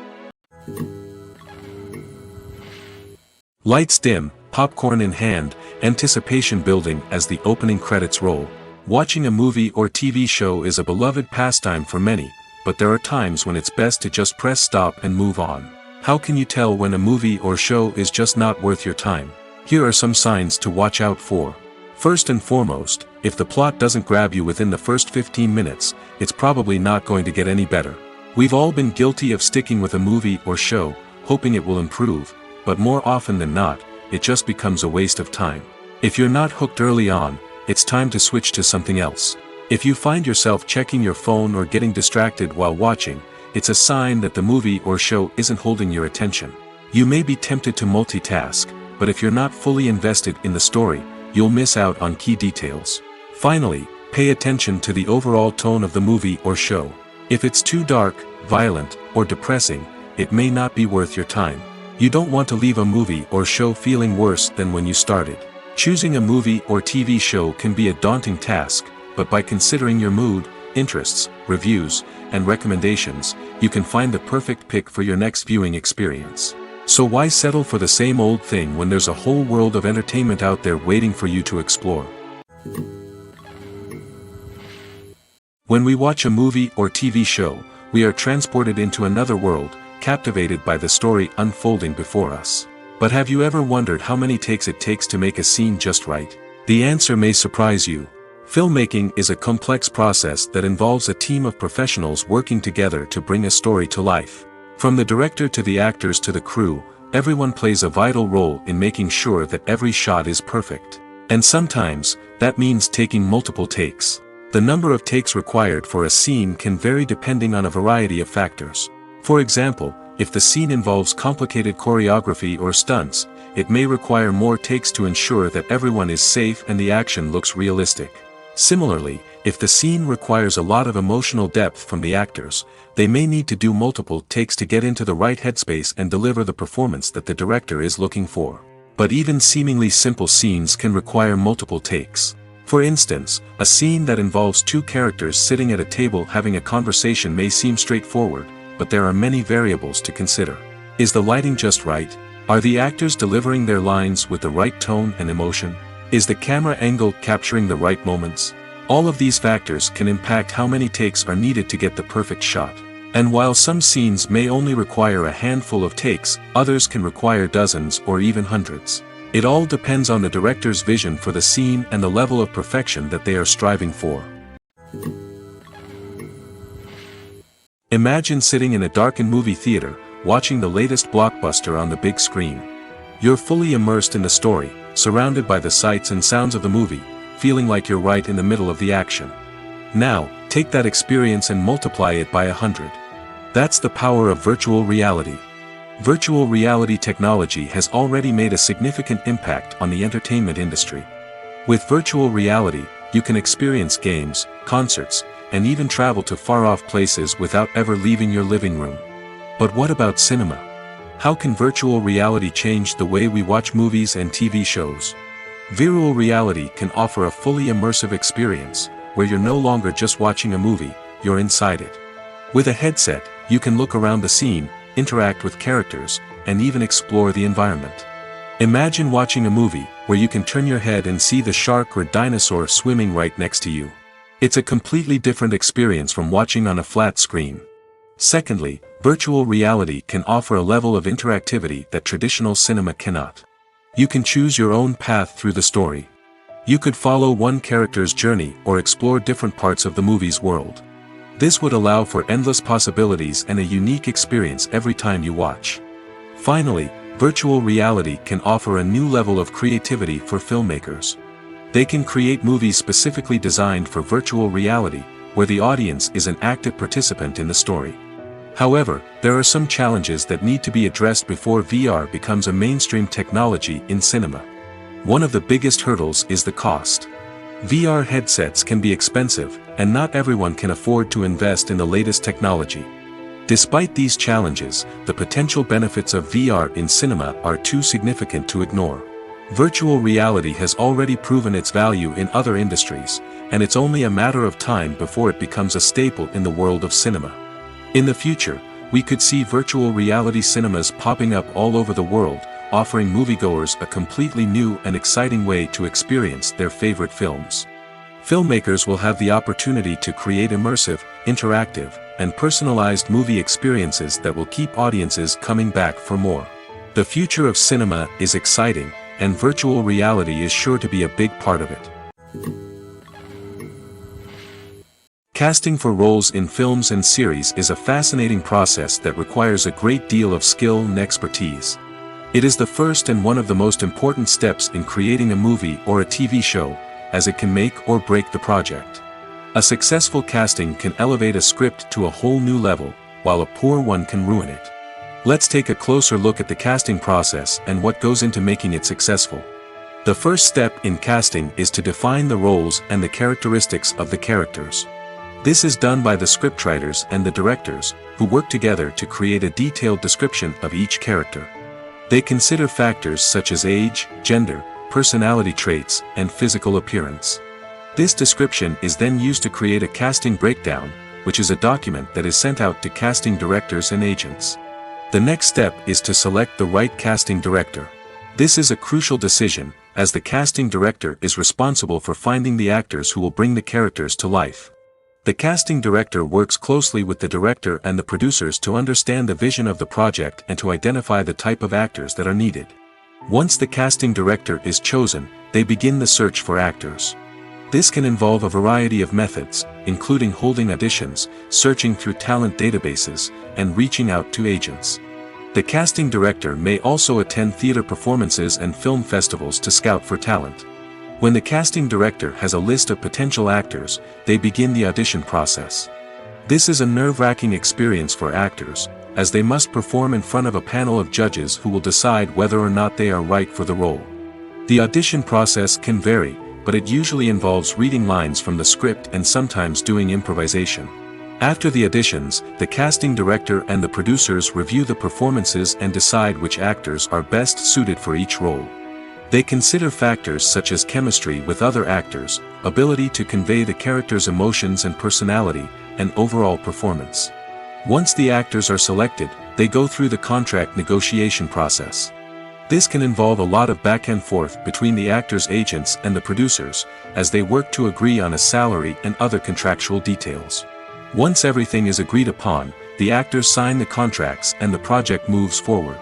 [SPEAKER 2] Lights dim, popcorn in hand, anticipation building as the opening credits roll. Watching a movie or TV show is a beloved pastime for many, but there are times when it's best to just press stop and move on. How can you tell when a movie or show is just not worth your time? Here are some signs to watch out for. First and foremost, if the plot doesn't grab you within the first 15 minutes, it's probably not going to get any better. We've all been guilty of sticking with a movie or show, hoping it will improve, but more often than not, it just becomes a waste of time. If you're not hooked early on, it's time to switch to something else. If you find yourself checking your phone or getting distracted while watching, it's a sign that the movie or show isn't holding your attention. You may be tempted to multitask, but if you're not fully invested in the story, you'll miss out on key details. Finally, pay attention to the overall tone of the movie or show. If it's too dark, violent, or depressing, it may not be worth your time. You don't want to leave a movie or show feeling worse than when you started. Choosing a movie or TV show can be a daunting task, but by considering your mood, interests, reviews, and recommendations, you can find the perfect pick for your next viewing experience. So why settle for the same old thing when there's a whole world of entertainment out there waiting for you to explore? When we watch a movie or TV show, we are transported into another world, captivated by the story unfolding before us. But have you ever wondered how many takes it takes to make a scene just right? The answer may surprise you. Filmmaking is a complex process that involves a team of professionals working together to bring a story to life. From the director to the actors to the crew, everyone plays a vital role in making sure that every shot is perfect. And sometimes, that means taking multiple takes. The number of takes required for a scene can vary depending on a variety of factors. For example, if the scene involves complicated choreography or stunts, it may require more takes to ensure that everyone is safe and the action looks realistic. Similarly, if the scene requires a lot of emotional depth from the actors, they may need to do multiple takes to get into the right headspace and deliver the performance that the director is looking for. But even seemingly simple scenes can require multiple takes. For instance, a scene that involves two characters sitting at a table having a conversation may seem straightforward, but there are many variables to consider. Is the lighting just right? Are the actors delivering their lines with the right tone and emotion? Is the camera angle capturing the right moments? All of these factors can impact how many takes are needed to get the perfect shot. And while some scenes may only require a handful of takes, others can require dozens or even hundreds. It all depends on the director's vision for the scene and the level of perfection that they are striving for. Imagine sitting in a darkened movie theater, watching the latest blockbuster on the big screen. You're fully immersed in the story, surrounded by the sights and sounds of the movie, feeling like you're right in the middle of the action. Now, take that experience and multiply it by 100. That's the power of virtual reality. Virtual reality technology has already made a significant impact on the entertainment industry. With virtual reality, you can experience games, concerts, and even travel to far-off places without ever leaving your living room. But what about cinema? How can virtual reality change the way we watch movies and TV shows? Virtual reality can offer a fully immersive experience, where you're no longer just watching a movie, you're inside it. With a headset, you can look around the scene, interact with characters, and even explore the environment. Imagine watching a movie, where you can turn your head and see the shark or dinosaur swimming right next to you. It's a completely different experience from watching on a flat screen. Secondly, virtual reality can offer a level of interactivity that traditional cinema cannot. You can choose your own path through the story. You could follow one character's journey or explore different parts of the movie's world. This would allow for endless possibilities and a unique experience every time you watch. Finally, virtual reality can offer a new level of creativity for filmmakers. They can create movies specifically designed for virtual reality, where the audience is an active participant in the story. However, there are some challenges that need to be addressed before VR becomes a mainstream technology in cinema. One of the biggest hurdles is the cost. VR headsets can be expensive, and not everyone can afford to invest in the latest technology. Despite these challenges, the potential benefits of VR in cinema are too significant to ignore. Virtual reality has already proven its value in other industries, and it's only a matter of time before it becomes a staple in the world of cinema. In the future, we could see virtual reality cinemas popping up all over the world, offering moviegoers a completely new and exciting way to experience their favorite films. Filmmakers will have the opportunity to create immersive, interactive, and personalized movie experiences that will keep audiences coming back for more. The future of cinema is exciting, and virtual reality is sure to be a big part of it. Casting for roles in films and series is a fascinating process that requires a great deal of skill and expertise. It is the first and one of the most important steps in creating a movie or a TV show, as it can make or break the project. A successful casting can elevate a script to a whole new level, while a poor one can ruin it. Let's take a closer look at the casting process and what goes into making it successful. The first step in casting is to define the roles and the characteristics of the characters. This is done by the scriptwriters and the directors, who work together to create a detailed description of each character. They consider factors such as age, gender, personality traits, and physical appearance. This description is then used to create a casting breakdown, which is a document that is sent out to casting directors and agents. The next step is to select the right casting director. This is a crucial decision, as the casting director is responsible for finding the actors who will bring the characters to life. The casting director works closely with the director and the producers to understand the vision of the project and to identify the type of actors that are needed. Once the casting director is chosen, they begin the search for actors. This can involve a variety of methods, including holding auditions, searching through talent databases, and reaching out to agents. The casting director may also attend theater performances and film festivals to scout for talent. When the casting director has a list of potential actors, they begin the audition process. This is a nerve-wracking experience for actors, as they must perform in front of a panel of judges who will decide whether or not they are right for the role. The audition process can vary, but it usually involves reading lines from the script and sometimes doing improvisation. After the auditions, the casting director and the producers review the performances and decide which actors are best suited for each role. They consider factors such as chemistry with other actors, ability to convey the character's emotions and personality, and overall performance. Once the actors are selected, they go through the contract negotiation process. This can involve a lot of back and forth between the actors' agents and the producers, as they work to agree on a salary and other contractual details. Once everything is agreed upon, the actors sign the contracts and the project moves forward.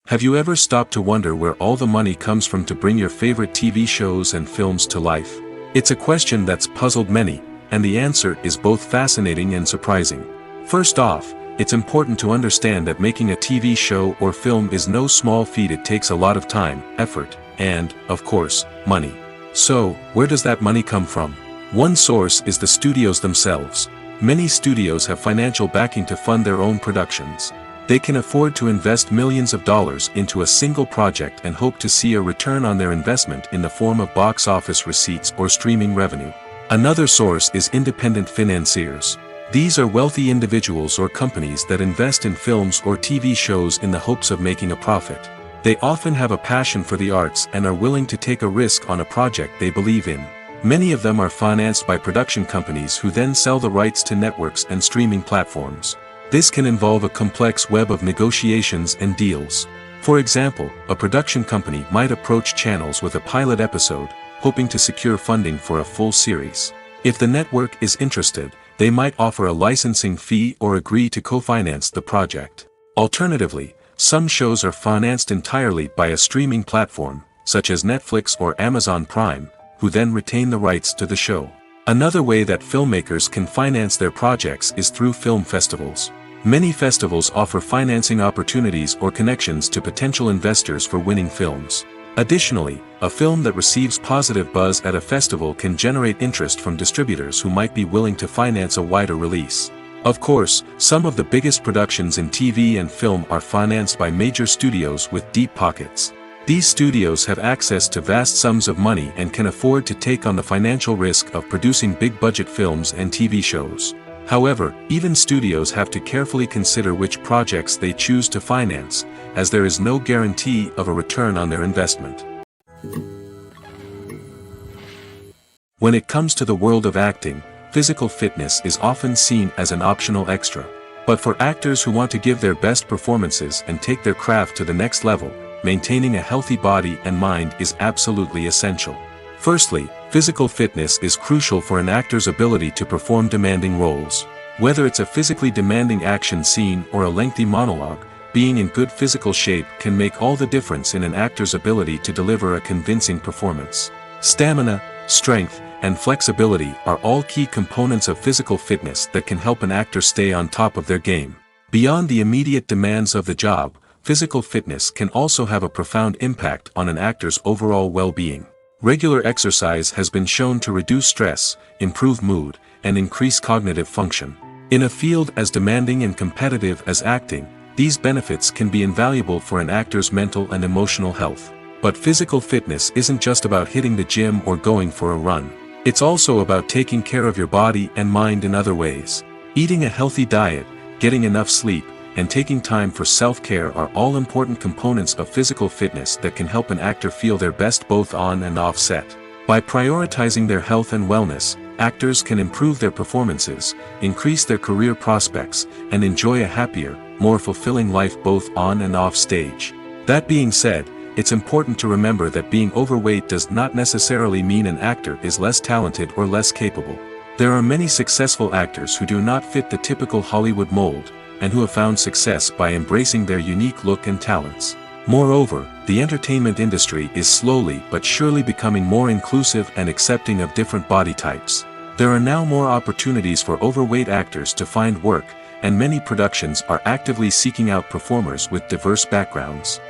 [SPEAKER 2] Have you ever stopped to wonder where all the money comes from to bring your favorite TV shows and films to life? It's a question that's puzzled many, and the answer is both fascinating and surprising. First off, it's important to understand that making a TV show or film is no small feat. It takes a lot of time, effort, and, of course, money. So, where does that money come from? One source is the studios themselves. Many studios have financial backing to fund their own productions. They can afford to invest millions of dollars into a single project and hope to see a return on their investment in the form of box office receipts or streaming revenue. Another source is independent financiers. These are wealthy individuals or companies that invest in films or TV shows in the hopes of making a profit. They often have a passion for the arts and are willing to take a risk on a project they believe in. Many of them are financed by production companies who then sell the rights to networks and streaming platforms. This can involve a complex web of negotiations and deals. For example, a production company might approach channels with a pilot episode, hoping to secure funding for a full series. If the network is interested, they might offer a licensing fee or agree to co-finance the project. Alternatively, some shows are financed entirely by a streaming platform, such as Netflix or Amazon Prime, who then retain the rights to the show. Another way that filmmakers can finance their projects is through film festivals. Many festivals offer financing opportunities or connections to potential investors for winning films. Additionally, a film that receives positive buzz at a festival can generate interest from distributors who might be willing to finance a wider release. Of course, some of the biggest productions in TV and film are financed by major studios with deep pockets. These studios have access to vast sums of money and can afford to take on the financial risk of producing big-budget films and TV shows. However, even studios have to carefully consider which projects they choose to finance, as there is no guarantee of a return on their investment. When it comes to the world of acting, physical fitness is often seen as an optional extra. But for actors who want to give their best performances and take their craft to the next level, maintaining a healthy body and mind is absolutely essential. Firstly, physical fitness is crucial for an actor's ability to perform demanding roles. Whether it's a physically demanding action scene or a lengthy monologue, being in good physical shape can make all the difference in an actor's ability to deliver a convincing performance. Stamina, strength, and flexibility are all key components of physical fitness that can help an actor stay on top of their game. Beyond the immediate demands of the job, physical fitness can also have a profound impact on an actor's overall well-being. Regular exercise has been shown to reduce stress, improve mood, and increase cognitive function. In a field as demanding and competitive as acting, these benefits can be invaluable for an actor's mental and emotional health. But physical fitness isn't just about hitting the gym or going for a run. It's also about taking care of your body and mind in other ways. Eating a healthy diet, getting enough sleep, and taking time for self-care are all important components of physical fitness that can help an actor feel their best both on and off set. By prioritizing their health and wellness, actors can improve their performances, increase their career prospects, and enjoy a happier, more fulfilling life both on and off stage. That being said, it's important to remember that being overweight does not necessarily mean an actor is less talented or less capable. There are many successful actors who do not fit the typical Hollywood mold, and who have found success by embracing their unique look and talents. Moreover, the entertainment industry is slowly but surely becoming more inclusive and accepting of different body types. There are now more opportunities for overweight actors to find work, and many productions are actively seeking out performers with diverse backgrounds.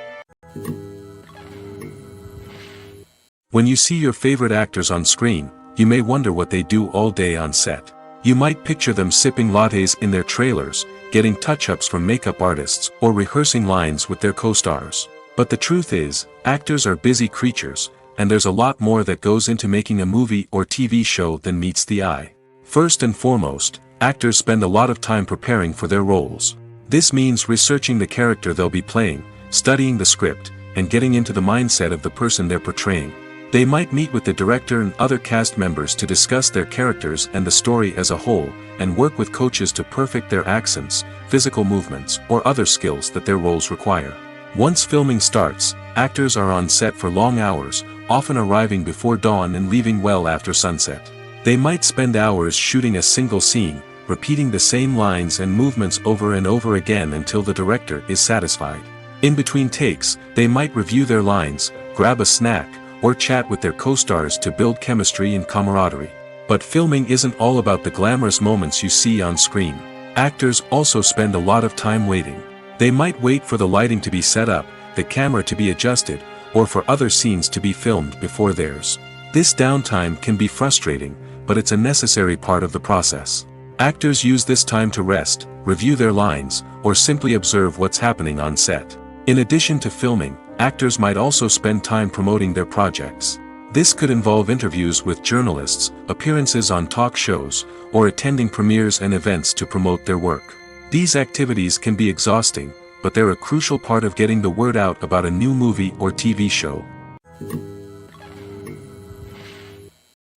[SPEAKER 2] When you see your favorite actors on screen, you may wonder what they do all day on set. You might picture them sipping lattes in their trailers, getting touch-ups from makeup artists, or rehearsing lines with their co-stars. But the truth is, actors are busy creatures, and there's a lot more that goes into making a movie or TV show than meets the eye. First and foremost, actors spend a lot of time preparing for their roles. This means researching the character they'll be playing, studying the script, and getting into the mindset of the person they're portraying. They might meet with the director and other cast members to discuss their characters and the story as a whole, and work with coaches to perfect their accents, physical movements, or other skills that their roles require. Once filming starts, actors are on set for long hours, often arriving before dawn and leaving well after sunset. They might spend hours shooting a single scene, repeating the same lines and movements over and over again until the director is satisfied. In between takes, they might review their lines, grab a snack, or chat with their co-stars to build chemistry and camaraderie. But filming isn't all about the glamorous moments you see on screen. Actors also spend a lot of time waiting. They might wait for the lighting to be set up, the camera to be adjusted, or for other scenes to be filmed before theirs. This downtime can be frustrating, but it's a necessary part of the process. Actors use this time to rest, review their lines, or simply observe what's happening on set. In addition to filming, actors might also spend time promoting their projects. This could involve interviews with journalists, appearances on talk shows, or attending premieres and events to promote their work. These activities can be exhausting, but they're a crucial part of getting the word out about a new movie or TV show.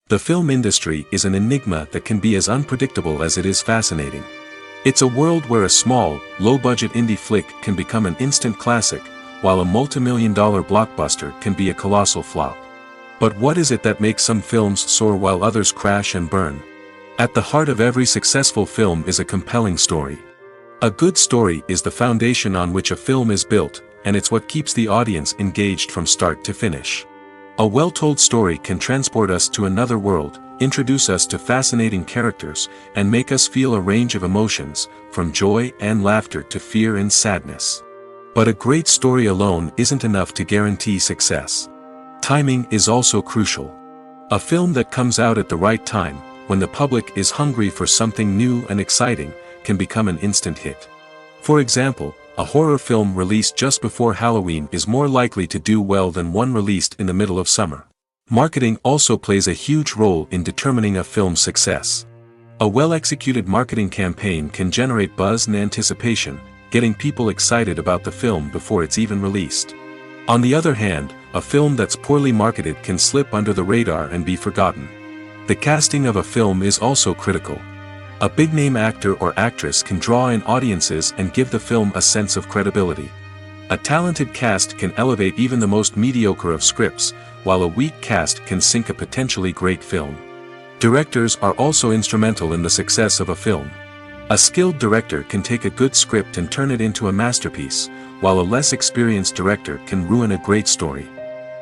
[SPEAKER 2] The film industry is an enigma that can be as unpredictable as it is fascinating. It's a world where a small, low-budget indie flick can become an instant classic, while a multi-million-dollar blockbuster can be a colossal flop. But what is it that makes some films soar while others crash and burn? At the heart of every successful film is a compelling story. A good story is the foundation on which a film is built, and it's what keeps the audience engaged from start to finish. A well-told story can transport us to another world, introduce us to fascinating characters, and make us feel a range of emotions, from joy and laughter to fear and sadness. But a great story alone isn't enough to guarantee success. Timing is also crucial. A film that comes out at the right time, when the public is hungry for something new and exciting, can become an instant hit. For example, a horror film released just before Halloween is more likely to do well than one released in the middle of summer. Marketing also plays a huge role in determining a film's success. A well-executed marketing campaign can generate buzz and anticipation, getting people excited about the film before it's even released. On the other hand, a film that's poorly marketed can slip under the radar and be forgotten. The casting of a film is also critical. A big-name actor or actress can draw in audiences and give the film a sense of credibility. A talented cast can elevate even the most mediocre of scripts, while a weak cast can sink a potentially great film. Directors are also instrumental in the success of a film. A skilled director can take a good script and turn it into a masterpiece, while a less experienced director can ruin a great story.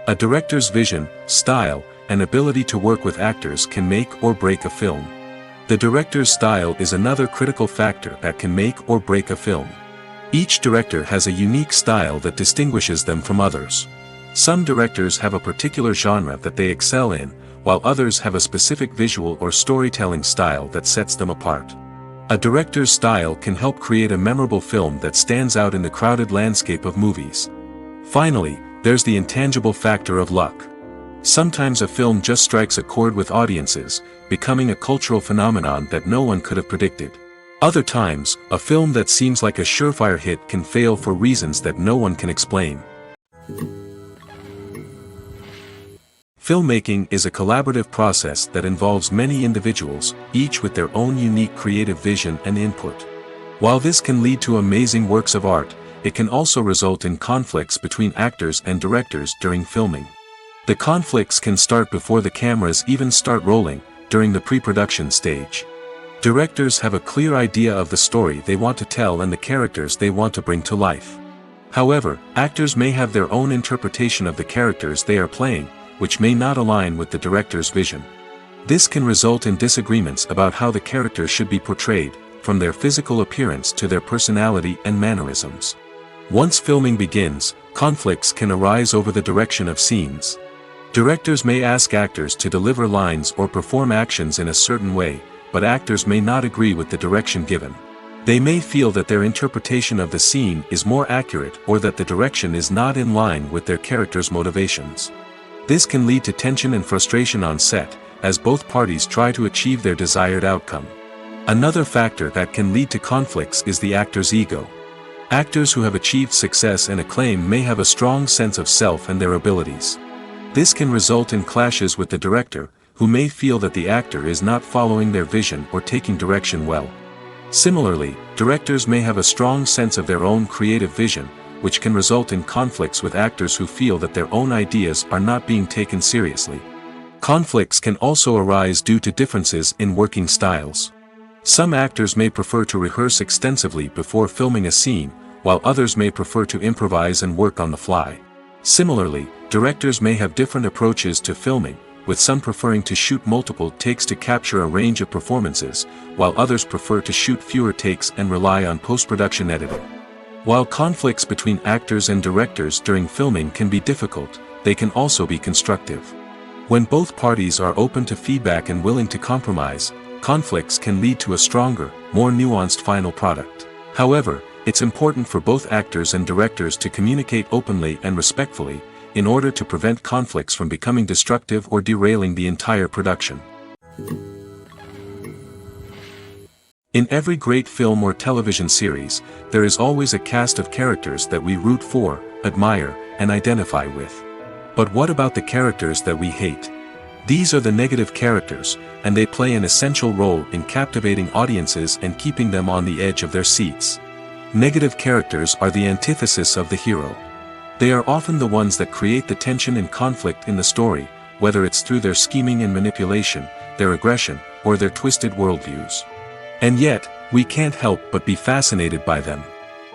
[SPEAKER 2] A director's vision, style, and ability to work with actors can make or break a film. The director's style is another critical factor that can make or break a film. Each director has a unique style that distinguishes them from others. Some directors have a particular genre that they excel in, while others have a specific visual or storytelling style that sets them apart. A director's style can help create a memorable film that stands out in the crowded landscape of movies. Finally, there's the intangible factor of luck. Sometimes a film just strikes a chord with audiences, becoming a cultural phenomenon that no one could have predicted. Other times, a film that seems like a surefire hit can fail for reasons that no one can explain. Filmmaking is a collaborative process that involves many individuals, each with their own unique creative vision and input. While this can lead to amazing works of art, it can also result in conflicts between actors and directors during filming. The conflicts can start before the cameras even start rolling, during the pre-production stage. Directors have a clear idea of the story they want to tell and the characters they want to bring to life. However, actors may have their own interpretation of the characters they are playing, which may not align with the director's vision. This can result in disagreements about how the characters should be portrayed, from their physical appearance to their personality and mannerisms. Once filming begins, conflicts can arise over the direction of scenes. Directors may ask actors to deliver lines or perform actions in a certain way, but actors may not agree with the direction given. They may feel that their interpretation of the scene is more accurate or that the direction is not in line with their character's motivations. This can lead to tension and frustration on set, as both parties try to achieve their desired outcome. Another factor that can lead to conflicts is the actor's ego. Actors who have achieved success and acclaim may have a strong sense of self and their abilities. This can result in clashes with the director, who may feel that the actor is not following their vision or taking direction well. Similarly, directors may have a strong sense of their own creative vision, which can result in conflicts with actors who feel that their own ideas are not being taken seriously. Conflicts can also arise due to differences in working styles. Some actors may prefer to rehearse extensively before filming a scene, while others may prefer to improvise and work on the fly. Similarly, directors may have different approaches to filming, with some preferring to shoot multiple takes to capture a range of performances, while others prefer to shoot fewer takes and rely on post-production editing. While conflicts between actors and directors during filming can be difficult, they can also be constructive. When both parties are open to feedback and willing to compromise, conflicts can lead to a stronger, more nuanced final product. However, it's important for both actors and directors to communicate openly and respectfully, in order to prevent conflicts from becoming destructive or derailing the entire production. In every great film or television series, there is always a cast of characters that we root for, admire, and identify with. But what about the characters that we hate? These are the negative characters, and they play an essential role in captivating audiences and keeping them on the edge of their seats. Negative characters are the antithesis of the hero. They are often the ones that create the tension and conflict in the story, whether it's through their scheming and manipulation, their aggression, or their twisted worldviews. And yet, we can't help but be fascinated by them.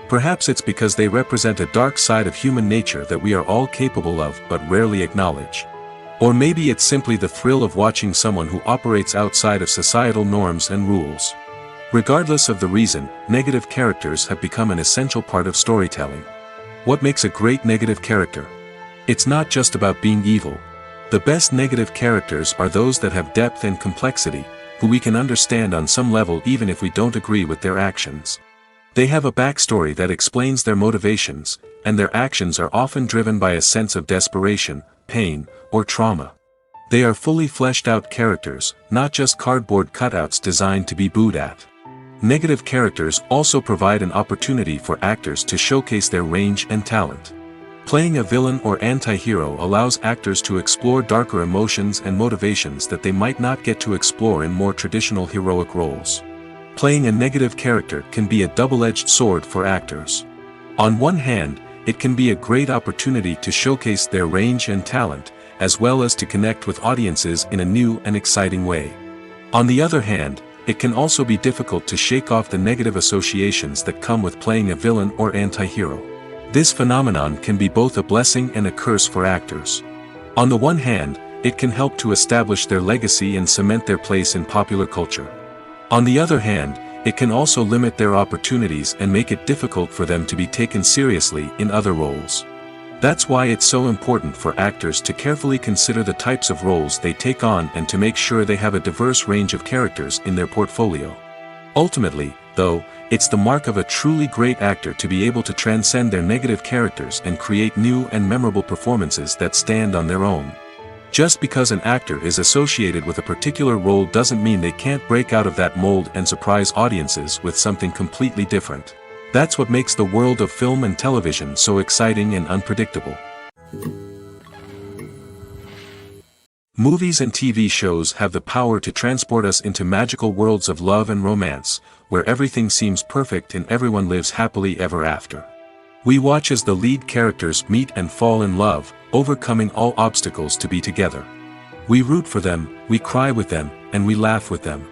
[SPEAKER 2] Perhaps it's because they represent a dark side of human nature that we are all capable of but rarely acknowledge. Or maybe it's simply the thrill of watching someone who operates outside of societal norms and rules. Regardless of the reason, negative characters have become an essential part of storytelling. What makes a great negative character? It's not just about being evil. The best negative characters are those that have depth and complexity, who we can understand on some level even if we don't agree with their actions. They have a backstory that explains their motivations, and their actions are often driven by a sense of desperation, pain, or trauma. They are fully fleshed out characters, not just cardboard cutouts designed to be booed at. Negative characters also provide an opportunity for actors to showcase their range and talent. Playing a villain or anti-hero allows actors to explore darker emotions and motivations that they might not get to explore in more traditional heroic roles. Playing a negative character can be a double-edged sword for actors. On one hand, it can be a great opportunity to showcase their range and talent, as well as to connect with audiences in a new and exciting way. On the other hand, it can also be difficult to shake off the negative associations that come with playing a villain or anti-hero. This phenomenon can be both a blessing and a curse for actors. On the one hand, it can help to establish their legacy and cement their place in popular culture. On the other hand, it can also limit their opportunities and make it difficult for them to be taken seriously in other roles. That's why it's so important for actors to carefully consider the types of roles they take on and to make sure they have a diverse range of characters in their portfolio. Ultimately, though, it's the mark of a truly great actor to be able to transcend their negative characters and create new and memorable performances that stand on their own. Just because an actor is associated with a particular role doesn't mean they can't break out of that mold and surprise audiences with something completely different. That's what makes the world of film and television so exciting and unpredictable. Movies and TV shows have the power to transport us into magical worlds of love and romance, where everything seems perfect and everyone lives happily ever after. We watch as the lead characters meet and fall in love, overcoming all obstacles to be together. We root for them, we cry with them, and we laugh with them.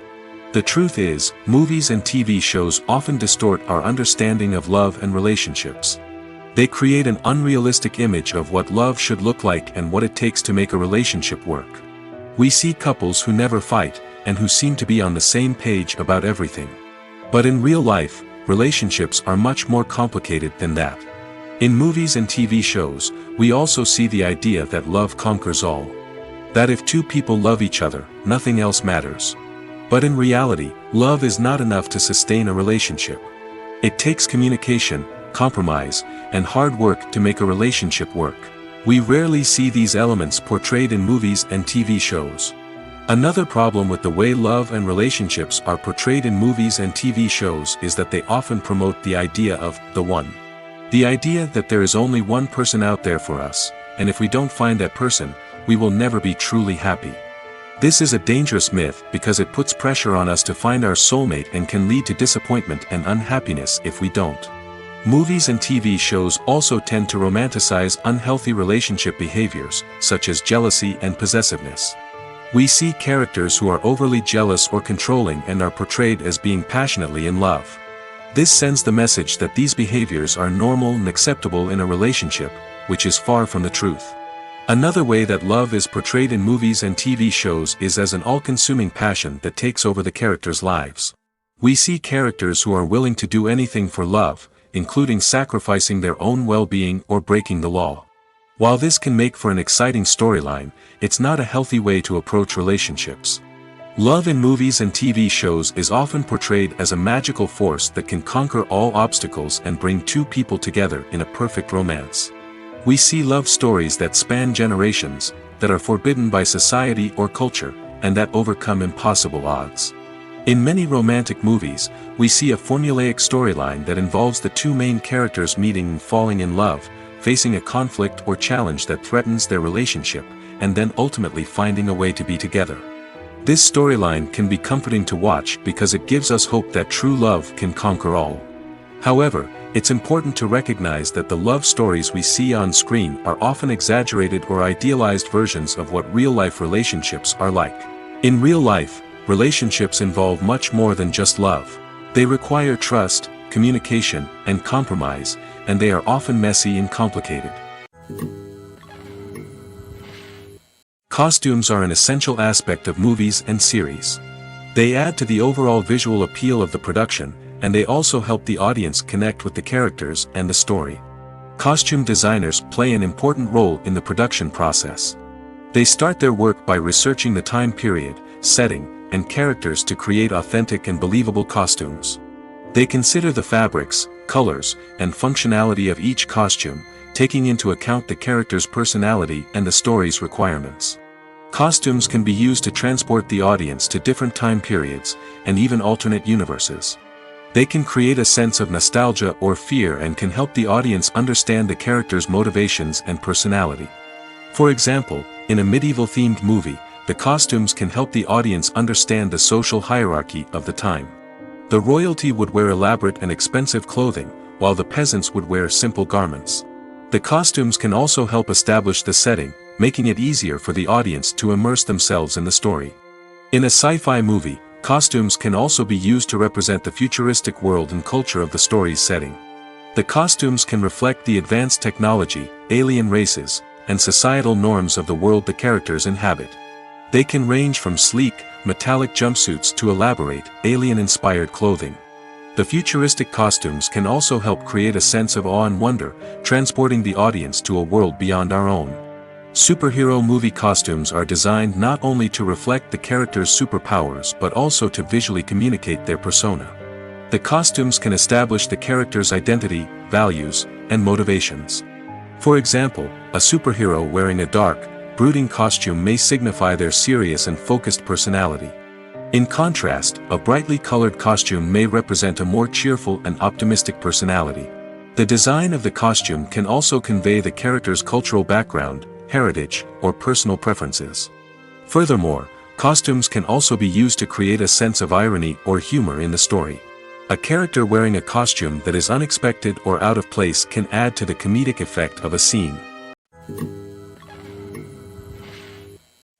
[SPEAKER 2] The truth is, movies and TV shows often distort our understanding of love and relationships. They create an unrealistic image of what love should look like and what it takes to make a relationship work. We see couples who never fight, and who seem to be on the same page about everything. But in real life, relationships are much more complicated than that. In movies and TV shows, we also see the idea that love conquers all. That if two people love each other, nothing else matters. But in reality, love is not enough to sustain a relationship. It takes communication, compromise, and hard work to make a relationship work. We rarely see these elements portrayed in movies and TV shows. Another problem with the way love and relationships are portrayed in movies and TV shows is that they often promote the idea of the one. The idea that there is only one person out there for us, and if we don't find that person, we will never be truly happy. This is a dangerous myth because it puts pressure on us to find our soulmate and can lead to disappointment and unhappiness if we don't. Movies and TV shows also tend to romanticize unhealthy relationship behaviors, such as jealousy and possessiveness. We see characters who are overly jealous or controlling and are portrayed as being passionately in love. This sends the message that these behaviors are normal and acceptable in a relationship, which is far from the truth. Another way that love is portrayed in movies and TV shows is as an all-consuming passion that takes over the characters' lives. We see characters who are willing to do anything for love, including sacrificing their own well-being or breaking the law. While this can make for an exciting storyline, it's not a healthy way to approach relationships. Love in movies and TV shows is often portrayed as a magical force that can conquer all obstacles and bring two people together in a perfect romance. We see love stories that span generations, that are forbidden by society or culture, and that overcome impossible odds. In many romantic movies, we see a formulaic storyline that involves the two main characters meeting and falling in love, facing a conflict or challenge that threatens their relationship, and then ultimately finding a way to be together. This storyline can be comforting to watch because it gives us hope that true love can conquer all. However, it's important to recognize that the love stories we see on screen are often exaggerated or idealized versions of what real-life relationships are like. In real life, relationships involve much more than just love. They require trust, communication, and compromise, and they are often messy and complicated. Costumes are an essential aspect of movies and series. They add to the overall visual appeal of the production, and they also help the audience connect with the characters and the story. Costume designers play an important role in the production process. They start their work by researching the time period, setting, and characters to create authentic and believable costumes. They consider the fabrics, colors, and functionality of each costume, taking into account the character's personality and the story's requirements. Costumes can be used to transport the audience to different time periods, and even alternate universes. They can create a sense of nostalgia or fear and can help the audience understand the character's motivations and personality. For example, in a medieval-themed movie, the costumes can help the audience understand the social hierarchy of the time. The royalty would wear elaborate and expensive clothing, while the peasants would wear simple garments. The costumes can also help establish the setting, making it easier for the audience to immerse themselves in the story. In a sci-fi movie, costumes can also be used to represent the futuristic world and culture of the story's setting. The costumes can reflect the advanced technology, alien races, and societal norms of the world the characters inhabit. They can range from sleek, metallic jumpsuits to elaborate, alien-inspired clothing. The futuristic costumes can also help create a sense of awe and wonder, transporting the audience to a world beyond our own. Superhero movie costumes are designed not only to reflect the character's superpowers but also to visually communicate their persona. The costumes can establish the character's identity, values, and motivations. For example, a superhero wearing a dark, brooding costume may signify their serious and focused personality. In contrast, a brightly colored costume may represent a more cheerful and optimistic personality. The design of the costume can also convey the character's cultural background, heritage, or personal preferences. Furthermore, costumes can also be used to create a sense of irony or humor in the story. A character wearing a costume that is unexpected or out of place can add to the comedic effect of a scene.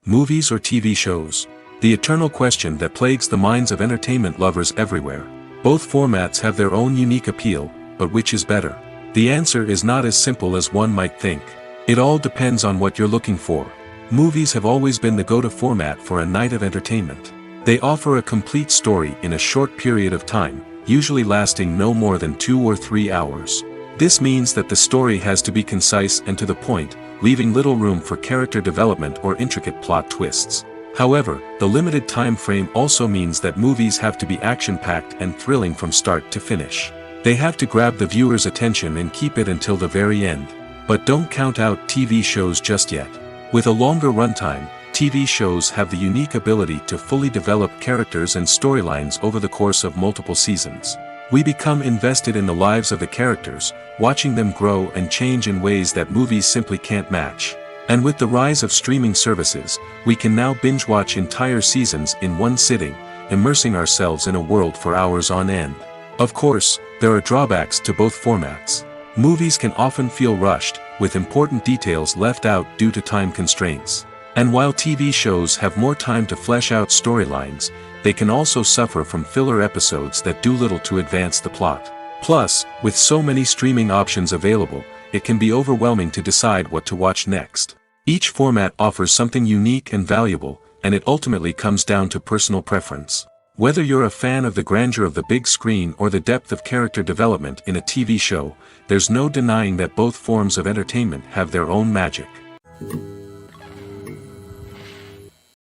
[SPEAKER 2] Movies or TV shows? The eternal question that plagues the minds of entertainment lovers everywhere. Both formats have their own unique appeal, but which is better? The answer is not as simple as one might think. It all depends on what you're looking for. Movies have always been the go-to format for a night of entertainment. They offer a complete story in a short period of time, usually lasting no more than 2 or 3 hours. This means that the story has to be concise and to the point, leaving little room for character development or intricate plot twists. However, the limited time frame also means that movies have to be action-packed and thrilling from start to finish. They have to grab the viewer's attention and keep it until the very end. But don't count out TV shows just yet. With a longer runtime, TV shows have the unique ability to fully develop characters and storylines over the course of multiple seasons. We become invested in the lives of the characters, watching them grow and change in ways that movies simply can't match. And with the rise of streaming services, we can now binge-watch entire seasons in one sitting, immersing ourselves in a world for hours on end. Of course, there are drawbacks to both formats. Movies can often feel rushed, with important details left out due to time constraints. And while TV shows have more time to flesh out storylines, they can also suffer from filler episodes that do little to advance the plot. Plus, with so many streaming options available, it can be overwhelming to decide what to watch next. Each format offers something unique and valuable, and it ultimately comes down to personal preference. Whether you're a fan of the grandeur of the big screen or the depth of character development in a TV show, there's no denying that both forms of entertainment have their own magic.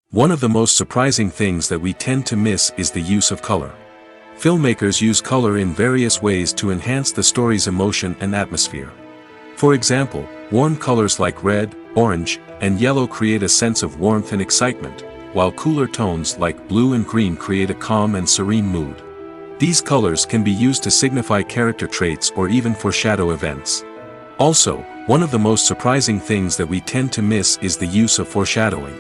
[SPEAKER 2] One of the most surprising things that we tend to miss is the use of color. Filmmakers use color in various ways to enhance the story's emotion and atmosphere. For example, warm colors like red, orange, and yellow create a sense of warmth and excitement, while cooler tones like blue and green create a calm and serene mood. These colors can be used to signify character traits or even foreshadow events. Also, one of the most surprising things that we tend to miss is the use of foreshadowing.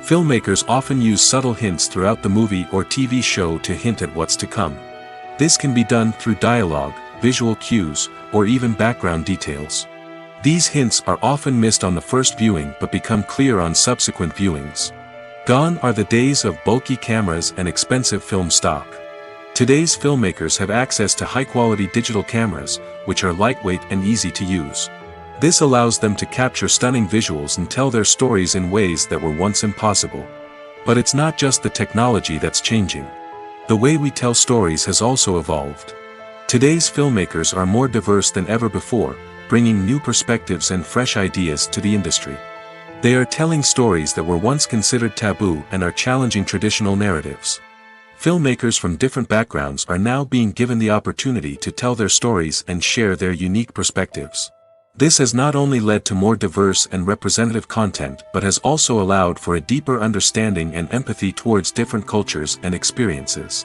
[SPEAKER 2] Filmmakers often use subtle hints throughout the movie or TV show to hint at what's to come. This can be done through dialogue, visual cues, or even background details. These hints are often missed on the first viewing but become clear on subsequent viewings. Gone are the days of bulky cameras and expensive film stock. Today's filmmakers have access to high-quality digital cameras, which are lightweight and easy to use. This allows them to capture stunning visuals and tell their stories in ways that were once impossible. But it's not just the technology that's changing. The way we tell stories has also evolved. Today's filmmakers are more diverse than ever before, bringing new perspectives and fresh ideas to the industry. They are telling stories that were once considered taboo and are challenging traditional narratives. Filmmakers from different backgrounds are now being given the opportunity to tell their stories and share their unique perspectives. This has not only led to more diverse and representative content but has also allowed for a deeper understanding and empathy towards different cultures and experiences.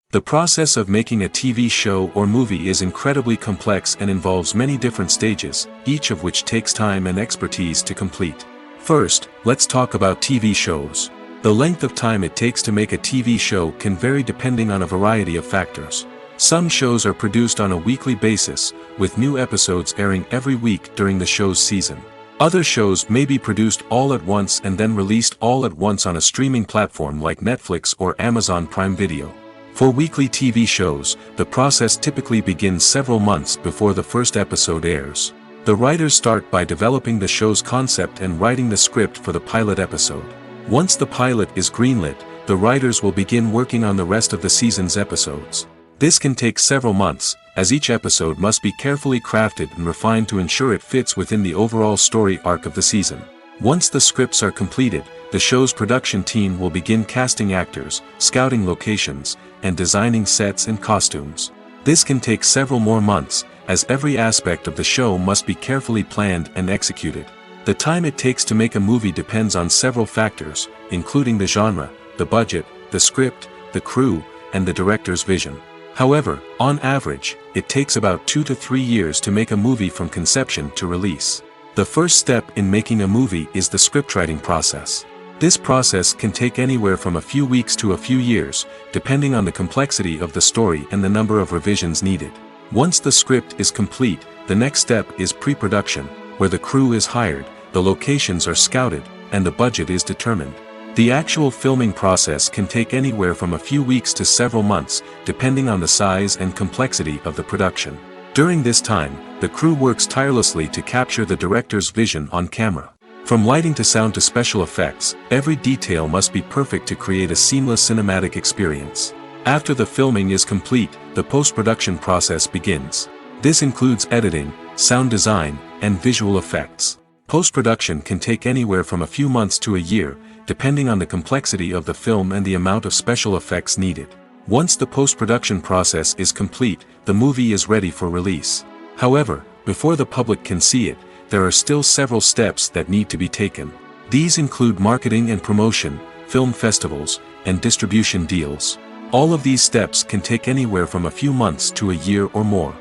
[SPEAKER 2] The process of making a TV show or movie is incredibly complex and involves many different stages, each of which takes time and expertise to complete. First, let's talk about TV shows. The length of time it takes to make a TV show can vary depending on a variety of factors. Some shows are produced on a weekly basis, with new episodes airing every week during the show's season. Other shows may be produced all at once and then released all at once on a streaming platform like Netflix or Amazon Prime Video. For weekly TV shows, the process typically begins several months before the first episode airs. The writers start by developing the show's concept and writing the script for the pilot episode. Once the pilot is greenlit, the writers will begin working on the rest of the season's episodes. This can take several months, as each episode must be carefully crafted and refined to ensure it fits within the overall story arc of the season. Once the scripts are completed, the show's production team will begin casting actors, scouting locations, and designing sets and costumes. This can take several more months, as every aspect of the show must be carefully planned and executed. The time it takes to make a movie depends on several factors, including the genre, the budget, the script, the crew, and the director's vision. However, on average, it takes about 2 to 3 years to make a movie from conception to release. The first step in making a movie is the scriptwriting process. This process can take anywhere from a few weeks to a few years, depending on the complexity of the story and the number of revisions needed. Once the script is complete, the next step is pre-production, where the crew is hired, the locations are scouted, and the budget is determined. The actual filming process can take anywhere from a few weeks to several months, depending on the size and complexity of the production. During this time, the crew works tirelessly to capture the director's vision on camera. From lighting to sound to special effects, every detail must be perfect to create a seamless cinematic experience. After the filming is complete, the post-production process begins. This includes editing, sound design, and visual effects. Post-production can take anywhere from a few months to a year, depending on the complexity of the film and the amount of special effects needed. Once the post-production process is complete, the movie is ready for release. However, before the public can see it, there are still several steps that need to be taken. These include marketing and promotion, film festivals, and distribution deals. All of these steps can take anywhere from a few months to a year or more.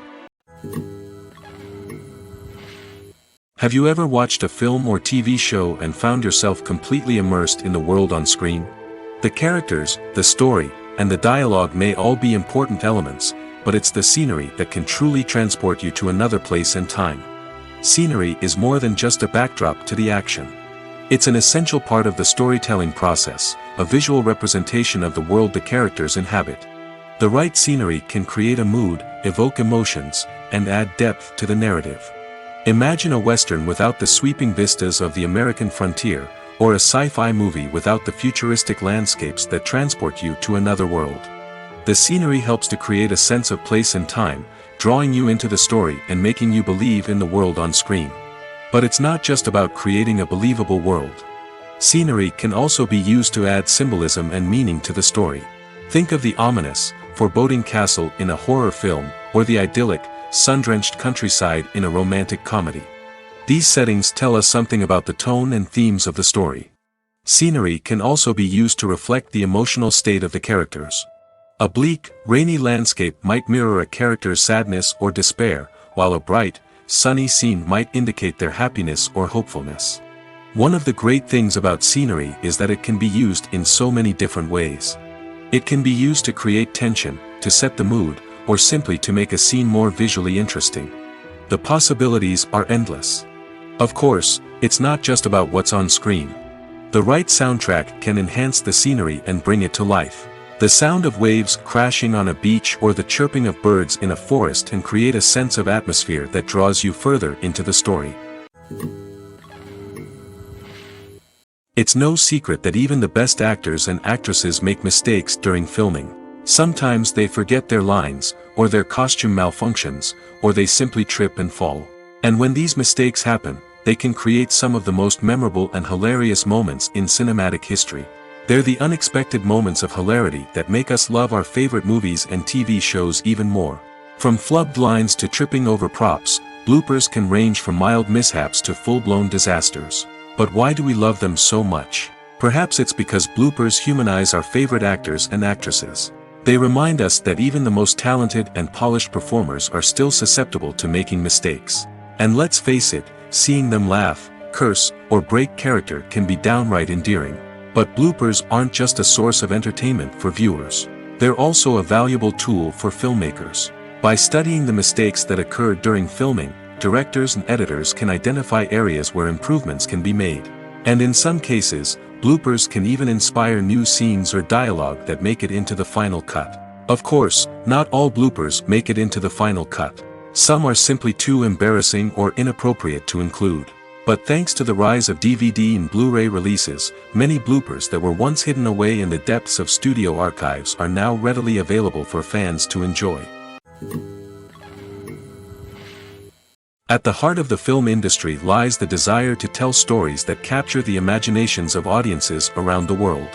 [SPEAKER 2] Have you ever watched a film or TV show and found yourself completely immersed in the world on screen? The characters, the story, and the dialogue may all be important elements, but it's the scenery that can truly transport you to another place and time. Scenery is more than just a backdrop to the action. It's an essential part of the storytelling process, a visual representation of the world the characters inhabit. The right scenery can create a mood, evoke emotions, and add depth to the narrative. Imagine a Western without the sweeping vistas of the American frontier, or a sci-fi movie without the futuristic landscapes that transport you to another world. The scenery helps to create a sense of place and time, drawing you into the story and making you believe in the world on screen. But it's not just about creating a believable world. Scenery can also be used to add symbolism and meaning to the story. Think of the ominous, foreboding castle in a horror film, or the idyllic, sun-drenched countryside in a romantic comedy. These settings tell us something about the tone and themes of the story. Scenery can also be used to reflect the emotional state of the characters. A bleak, rainy landscape might mirror a character's sadness or despair, while a bright, sunny scene might indicate their happiness or hopefulness. One of the great things about scenery is that it can be used in so many different ways. It can be used to create tension, to set the mood, or simply to make a scene more visually interesting. The possibilities are endless. Of course, it's not just about what's on screen. The right soundtrack can enhance the scenery and bring it to life. The sound of waves crashing on a beach or the chirping of birds in a forest can create a sense of atmosphere that draws you further into the story. It's no secret that even the best actors and actresses make mistakes during filming. Sometimes they forget their lines, or their costume malfunctions, or they simply trip and fall. And when these mistakes happen, they can create some of the most memorable and hilarious moments in cinematic history. They're the unexpected moments of hilarity that make us love our favorite movies and TV shows even more. From flubbed lines to tripping over props, bloopers can range from mild mishaps to full-blown disasters. But why do we love them so much? Perhaps it's because bloopers humanize our favorite actors and actresses. They remind us that even the most talented and polished performers are still susceptible to making mistakes. And let's face it, seeing them laugh, curse, or break character can be downright endearing. But bloopers aren't just a source of entertainment for viewers. They're also a valuable tool for filmmakers. By studying the mistakes that occurred during filming, directors and editors can identify areas where improvements can be made. And in some cases, bloopers can even inspire new scenes or dialogue that make it into the final cut. Of course, not all bloopers make it into the final cut. Some are simply too embarrassing or inappropriate to include. But thanks to the rise of DVD and Blu-ray releases, many bloopers that were once hidden away in the depths of studio archives are now readily available for fans to enjoy. At the heart of the film industry lies the desire to tell stories that capture the imaginations of audiences around the world.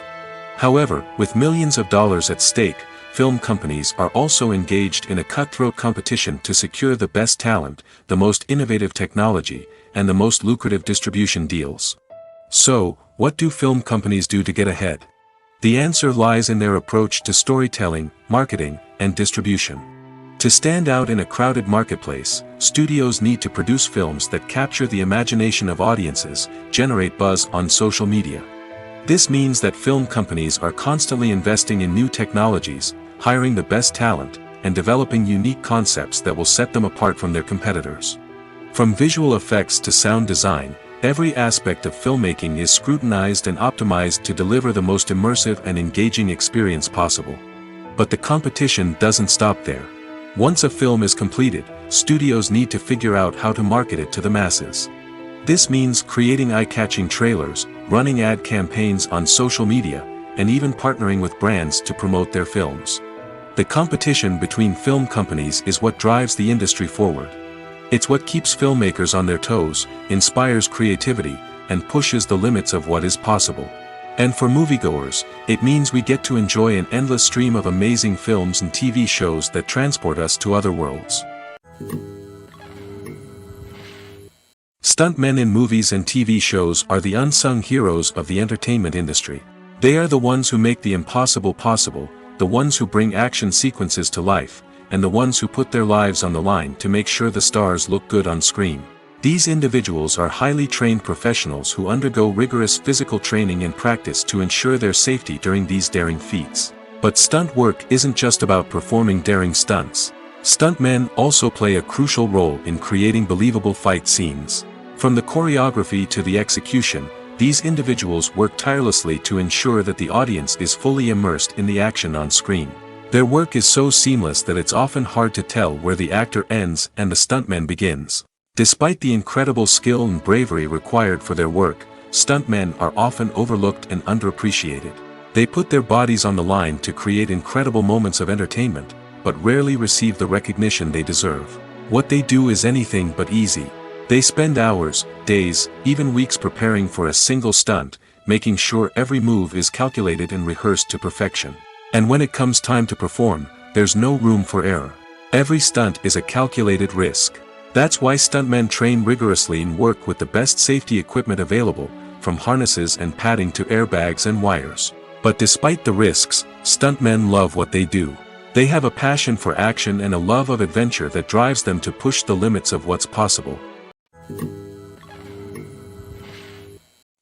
[SPEAKER 2] However, with millions of dollars at stake, film companies are also engaged in a cutthroat competition to secure the best talent, the most innovative technology, and the most lucrative distribution deals. So, what do film companies do to get ahead? The answer lies in their approach to storytelling, marketing, and distribution. To stand out in a crowded marketplace, studios need to produce films that capture the imagination of audiences, generate buzz on social media. This means that film companies are constantly investing in new technologies, hiring the best talent, and developing unique concepts that will set them apart from their competitors. From visual effects to sound design, every aspect of filmmaking is scrutinized and optimized to deliver the most immersive and engaging experience possible. But the competition doesn't stop there. Once a film is completed, studios need to figure out how to market it to the masses. This means creating eye-catching trailers, running ad campaigns on social media, and even partnering with brands to promote their films. The competition between film companies is what drives the industry forward. It's what keeps filmmakers on their toes, inspires creativity, and pushes the limits of what is possible. And for moviegoers, it means we get to enjoy an endless stream of amazing films and TV shows that transport us to other worlds. Stuntmen in movies and TV shows are the unsung heroes of the entertainment industry. They are the ones who make the impossible possible, the ones who bring action sequences to life, and the ones who put their lives on the line to make sure the stars look good on screen. These individuals are highly trained professionals who undergo rigorous physical training and practice to ensure their safety during these daring feats. But stunt work isn't just about performing daring stunts. Stuntmen also play a crucial role in creating believable fight scenes. From the choreography to the execution, these individuals work tirelessly to ensure that the audience is fully immersed in the action on screen. Their work is so seamless that it's often hard to tell where the actor ends and the stuntman begins. Despite the incredible skill and bravery required for their work, stuntmen are often overlooked and underappreciated. They put their bodies on the line to create incredible moments of entertainment, but rarely receive the recognition they deserve. What they do is anything but easy. They spend hours, days, even weeks preparing for a single stunt, making sure every move is calculated and rehearsed to perfection. And when it comes time to perform, there's no room for error. Every stunt is a calculated risk. That's why stuntmen train rigorously and work with the best safety equipment available, from harnesses and padding to airbags and wires. But despite the risks, stuntmen love what they do. They have a passion for action and a love of adventure that drives them to push the limits of what's possible.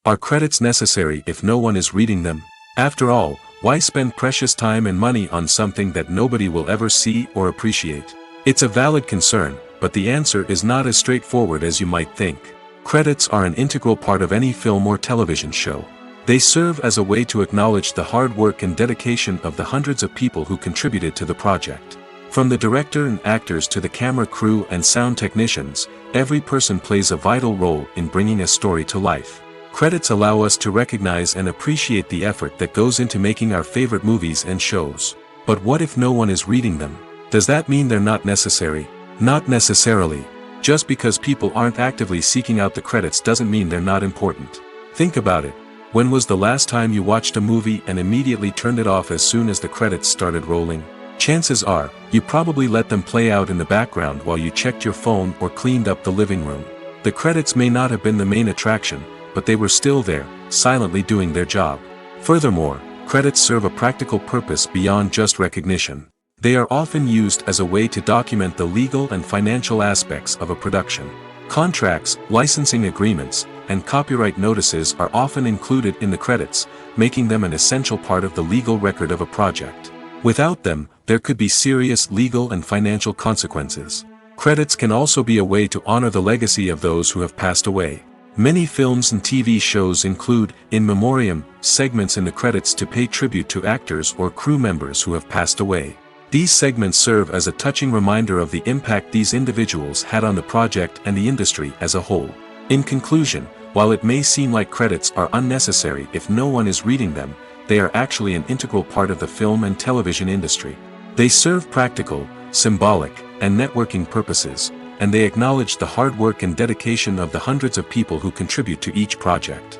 [SPEAKER 2] Are credits necessary if no one is reading them? After all, why spend precious time and money on something that nobody will ever see or appreciate? It's a valid concern, but the answer is not as straightforward as you might think. Credits are an integral part of any film or television show. They serve as a way to acknowledge the hard work and dedication of the hundreds of people who contributed to the project. From the director and actors to the camera crew and sound technicians, every person plays a vital role in bringing a story to life. Credits allow us to recognize and appreciate the effort that goes into making our favorite movies and shows. But what if no one is reading them? Does that mean they're not necessary? Not necessarily. Just because people aren't actively seeking out the credits doesn't mean they're not important. Think about it. When was the last time you watched a movie and immediately turned it off as soon as the credits started rolling? Chances are, you probably let them play out in the background while you checked your phone or cleaned up the living room. The credits may not have been the main attraction, but they were still there, silently doing their job. Furthermore, credits serve a practical purpose beyond just recognition. They are often used as a way to document the legal and financial aspects of a production. Contracts, licensing agreements, and copyright notices are often included in the credits, making them an essential part of the legal record of a project. Without them, there could be serious legal and financial consequences. Credits can also be a way to honor the legacy of those who have passed away. Many films and TV shows include, in memoriam, segments in the credits to pay tribute to actors or crew members who have passed away. These segments serve as a touching reminder of the impact these individuals had on the project and the industry as a whole. In conclusion, while it may seem like credits are unnecessary if no one is reading them, they are actually an integral part of the film and television industry. They serve practical, symbolic, and networking purposes, and they acknowledge the hard work and dedication of the hundreds of people who contribute to each project.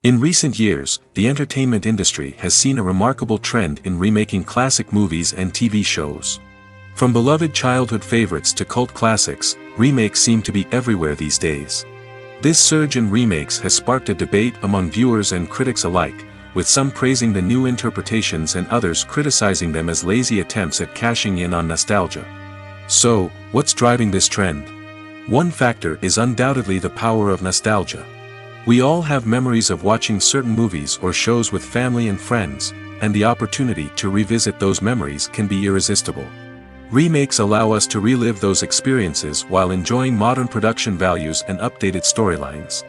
[SPEAKER 2] In recent years, the entertainment industry has seen a remarkable trend in remaking classic movies and TV shows. From beloved childhood favorites to cult classics, remakes seem to be everywhere these days. This surge in remakes has sparked a debate among viewers and critics alike, with some praising the new interpretations and others criticizing them as lazy attempts at cashing in on nostalgia. So, what's driving this trend? One factor is undoubtedly the power of nostalgia. We all have memories of watching certain movies or shows with family and friends, and the opportunity to revisit those memories can be irresistible. Remakes allow us to relive those experiences while enjoying modern production values and updated storylines.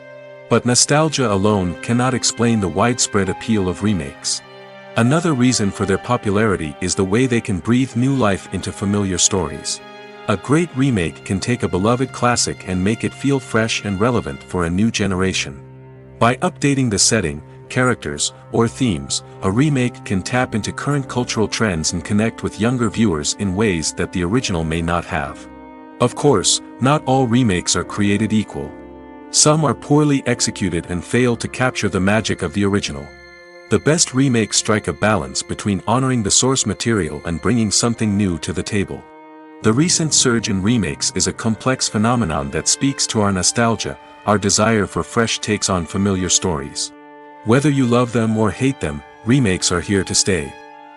[SPEAKER 2] But nostalgia alone cannot explain the widespread appeal of remakes. Another reason for their popularity is the way they can breathe new life into familiar stories. A great remake can take a beloved classic and make it feel fresh and relevant for a new generation. By updating the setting, characters, or themes, a remake can tap into current cultural trends and connect with younger viewers in ways that the original may not have. Of course, not all remakes are created equal. Some are poorly executed and fail to capture the magic of the original. The best remakes strike a balance between honoring the source material and bringing something new to the table. The recent surge in remakes is a complex phenomenon that speaks to our nostalgia, our desire for fresh takes on familiar stories. Whether you love them or hate them, remakes are here to stay.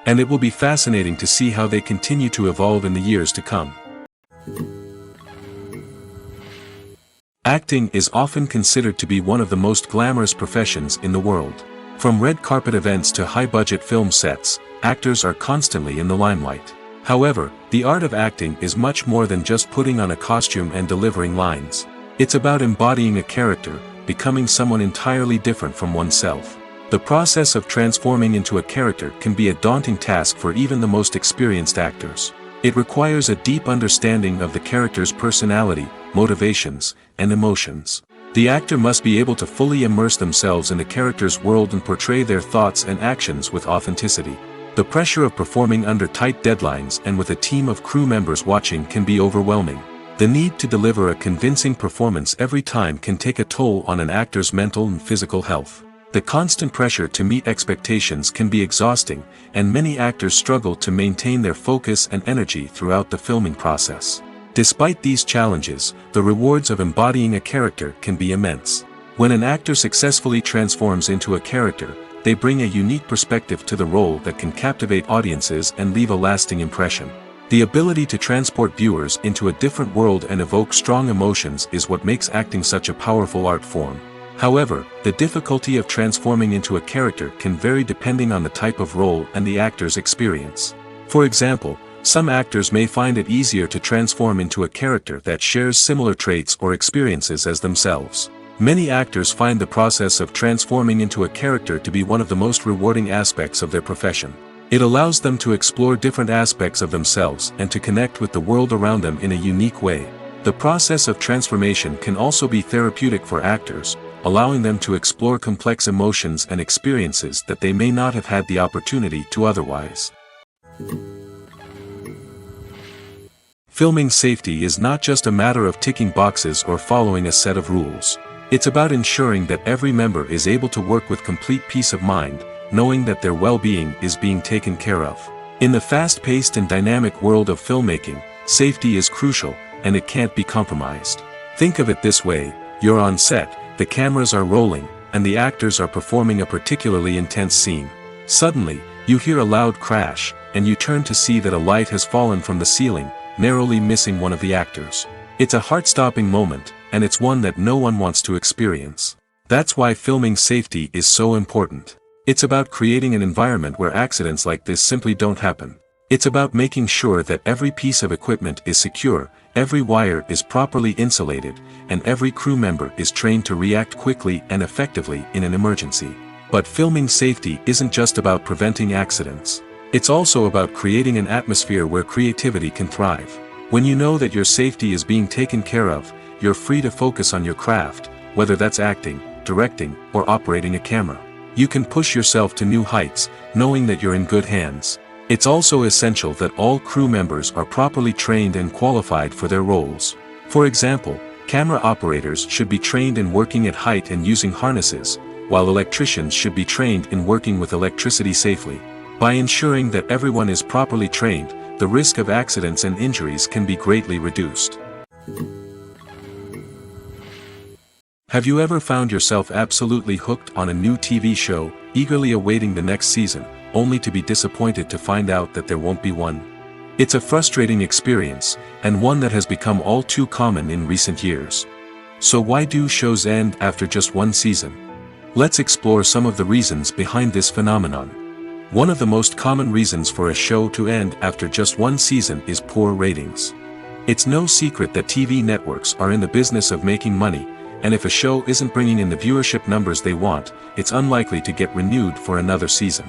[SPEAKER 2] And it will be fascinating to see how they continue to evolve in the years to come. Acting is often considered to be one of the most glamorous professions in the world. From red carpet events to high-budget film sets, actors are constantly in the limelight. However, the art of acting is much more than just putting on a costume and delivering lines. It's about embodying a character, becoming someone entirely different from oneself. The process of transforming into a character can be a daunting task for even the most experienced actors. It requires a deep understanding of the character's personality, motivations, and emotions. The actor must be able to fully immerse themselves in the character's world and portray their thoughts and actions with authenticity. The pressure of performing under tight deadlines and with a team of crew members watching can be overwhelming. The need to deliver a convincing performance every time can take a toll on an actor's mental and physical health. The constant pressure to meet expectations can be exhausting, and many actors struggle to maintain their focus and energy throughout the filming process. Despite these challenges, the rewards of embodying a character can be immense. When an actor successfully transforms into a character, they bring a unique perspective to the role that can captivate audiences and leave a lasting impression. The ability to transport viewers into a different world and evoke strong emotions is what makes acting such a powerful art form. However, the difficulty of transforming into a character can vary depending on the type of role and the actor's experience. For example, some actors may find it easier to transform into a character that shares similar traits or experiences as themselves. Many actors find the process of transforming into a character to be one of the most rewarding aspects of their profession. It allows them to explore different aspects of themselves and to connect with the world around them in a unique way. The process of transformation can also be therapeutic for actors, allowing them to explore complex emotions and experiences that they may not have had the opportunity to otherwise. Filming safety is not just a matter of ticking boxes or following a set of rules. It's about ensuring that every member is able to work with complete peace of mind, knowing that their well-being is being taken care of. In the fast-paced and dynamic world of filmmaking, safety is crucial, and it can't be compromised. Think of it this way: you're on set, the cameras are rolling, and the actors are performing a particularly intense scene. Suddenly, you hear a loud crash, and you turn to see that a light has fallen from the ceiling, narrowly missing one of the actors. It's a heart-stopping moment, and it's one that no one wants to experience. That's why filming safety is so important. It's about creating an environment where accidents like this simply don't happen. It's about making sure that every piece of equipment is secure, every wire is properly insulated, and every crew member is trained to react quickly and effectively in an emergency. But filming safety isn't just about preventing accidents. It's also about creating an atmosphere where creativity can thrive. When you know that your safety is being taken care of, you're free to focus on your craft, whether that's acting, directing, or operating a camera. You can push yourself to new heights, knowing that you're in good hands. It's also essential that all crew members are properly trained and qualified for their roles. For example, camera operators should be trained in working at height and using harnesses, while electricians should be trained in working with electricity safely. By ensuring that everyone is properly trained, the risk of accidents and injuries can be greatly reduced. Have you ever found yourself absolutely hooked on a new TV show, eagerly awaiting the next season, only to be disappointed to find out that there won't be one? It's a frustrating experience, and one that has become all too common in recent years. So why do shows end after just one season? Let's explore some of the reasons behind this phenomenon. One of the most common reasons for a show to end after just one season is poor ratings. It's no secret that TV networks are in the business of making money, and if a show isn't bringing in the viewership numbers they want, it's unlikely to get renewed for another season.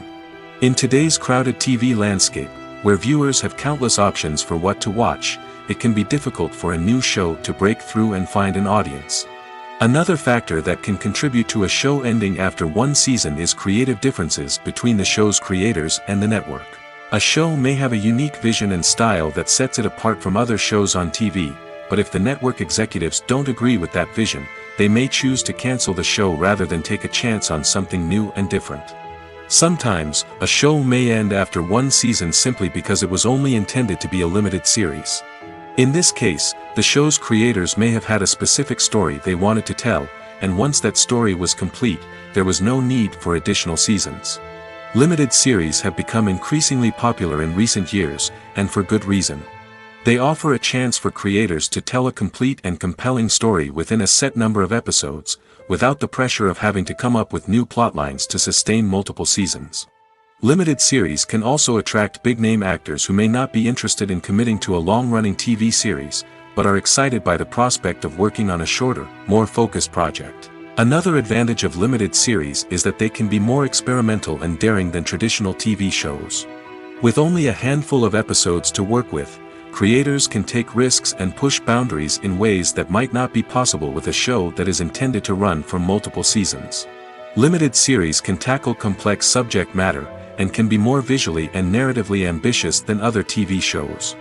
[SPEAKER 2] In today's crowded TV landscape, where viewers have countless options for what to watch, it can be difficult for a new show to break through and find an audience. Another factor that can contribute to a show ending after one season is creative differences between the show's creators and the network. A show may have a unique vision and style that sets it apart from other shows on TV, but if the network executives don't agree with that vision, they may choose to cancel the show rather than take a chance on something new and different. Sometimes, a show may end after one season simply because it was only intended to be a limited series. In this case, the show's creators may have had a specific story they wanted to tell, and once that story was complete, there was no need for additional seasons. Limited series have become increasingly popular in recent years, and for good reason. They offer a chance for creators to tell a complete and compelling story within a set number of episodes, without the pressure of having to come up with new plotlines to sustain multiple seasons. Limited series can also attract big-name actors who may not be interested in committing to a long-running TV series, but are excited by the prospect of working on a shorter, more focused project. Another advantage of limited series is that they can be more experimental and daring than traditional TV shows. With only a handful of episodes to work with, creators can take risks and push boundaries in ways that might not be possible with a show that is intended to run for multiple seasons. Limited series can tackle complex subject matter, and can be more visually and narratively ambitious than other TV shows.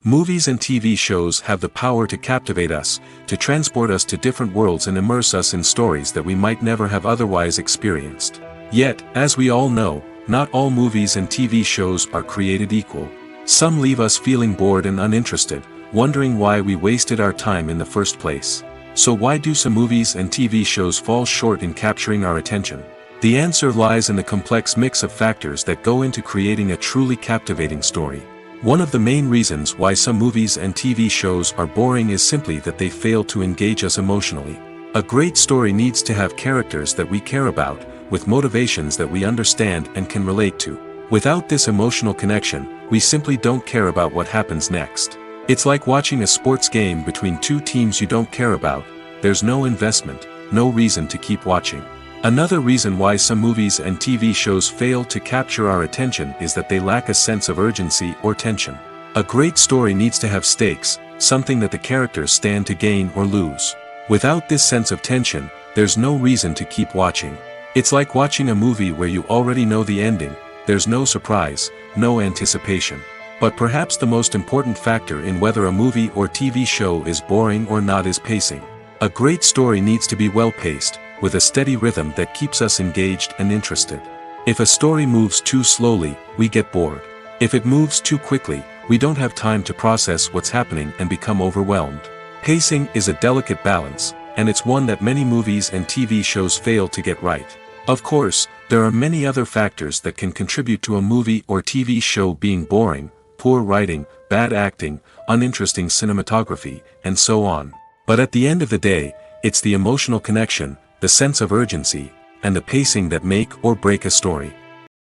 [SPEAKER 2] Movies and TV shows have the power to captivate us, to transport us to different worlds and immerse us in stories that we might never have otherwise experienced. Yet, as we all know, not all movies and TV shows are created equal. Some leave us feeling bored and uninterested, wondering why we wasted our time in the first place. So why do some movies and TV shows fall short in capturing our attention? The answer lies in the complex mix of factors that go into creating a truly captivating story. One of the main reasons why some movies and TV shows are boring is simply that they fail to engage us emotionally. A great story needs to have characters that we care about, with motivations that we understand and can relate to. Without this emotional connection, we simply don't care about what happens next. It's like watching a sports game between two teams you don't care about. There's no investment, no reason to keep watching. Another reason why some movies and TV shows fail to capture our attention is that they lack a sense of urgency or tension. A great story needs to have stakes, something that the characters stand to gain or lose. Without this sense of tension, there's no reason to keep watching. It's like watching a movie where you already know the ending, there's no surprise, no anticipation. But perhaps the most important factor in whether a movie or TV show is boring or not is pacing. A great story needs to be well paced, with a steady rhythm that keeps us engaged and interested. If a story moves too slowly, we get bored. If it moves too quickly, we don't have time to process what's happening and become overwhelmed. Pacing is a delicate balance, and it's one that many movies and TV shows fail to get right. Of course, there are many other factors that can contribute to a movie or TV show being boring: poor writing, bad acting, uninteresting cinematography, and so on. But at the end of the day, it's the emotional connection, the sense of urgency, and the pacing that make or break a story.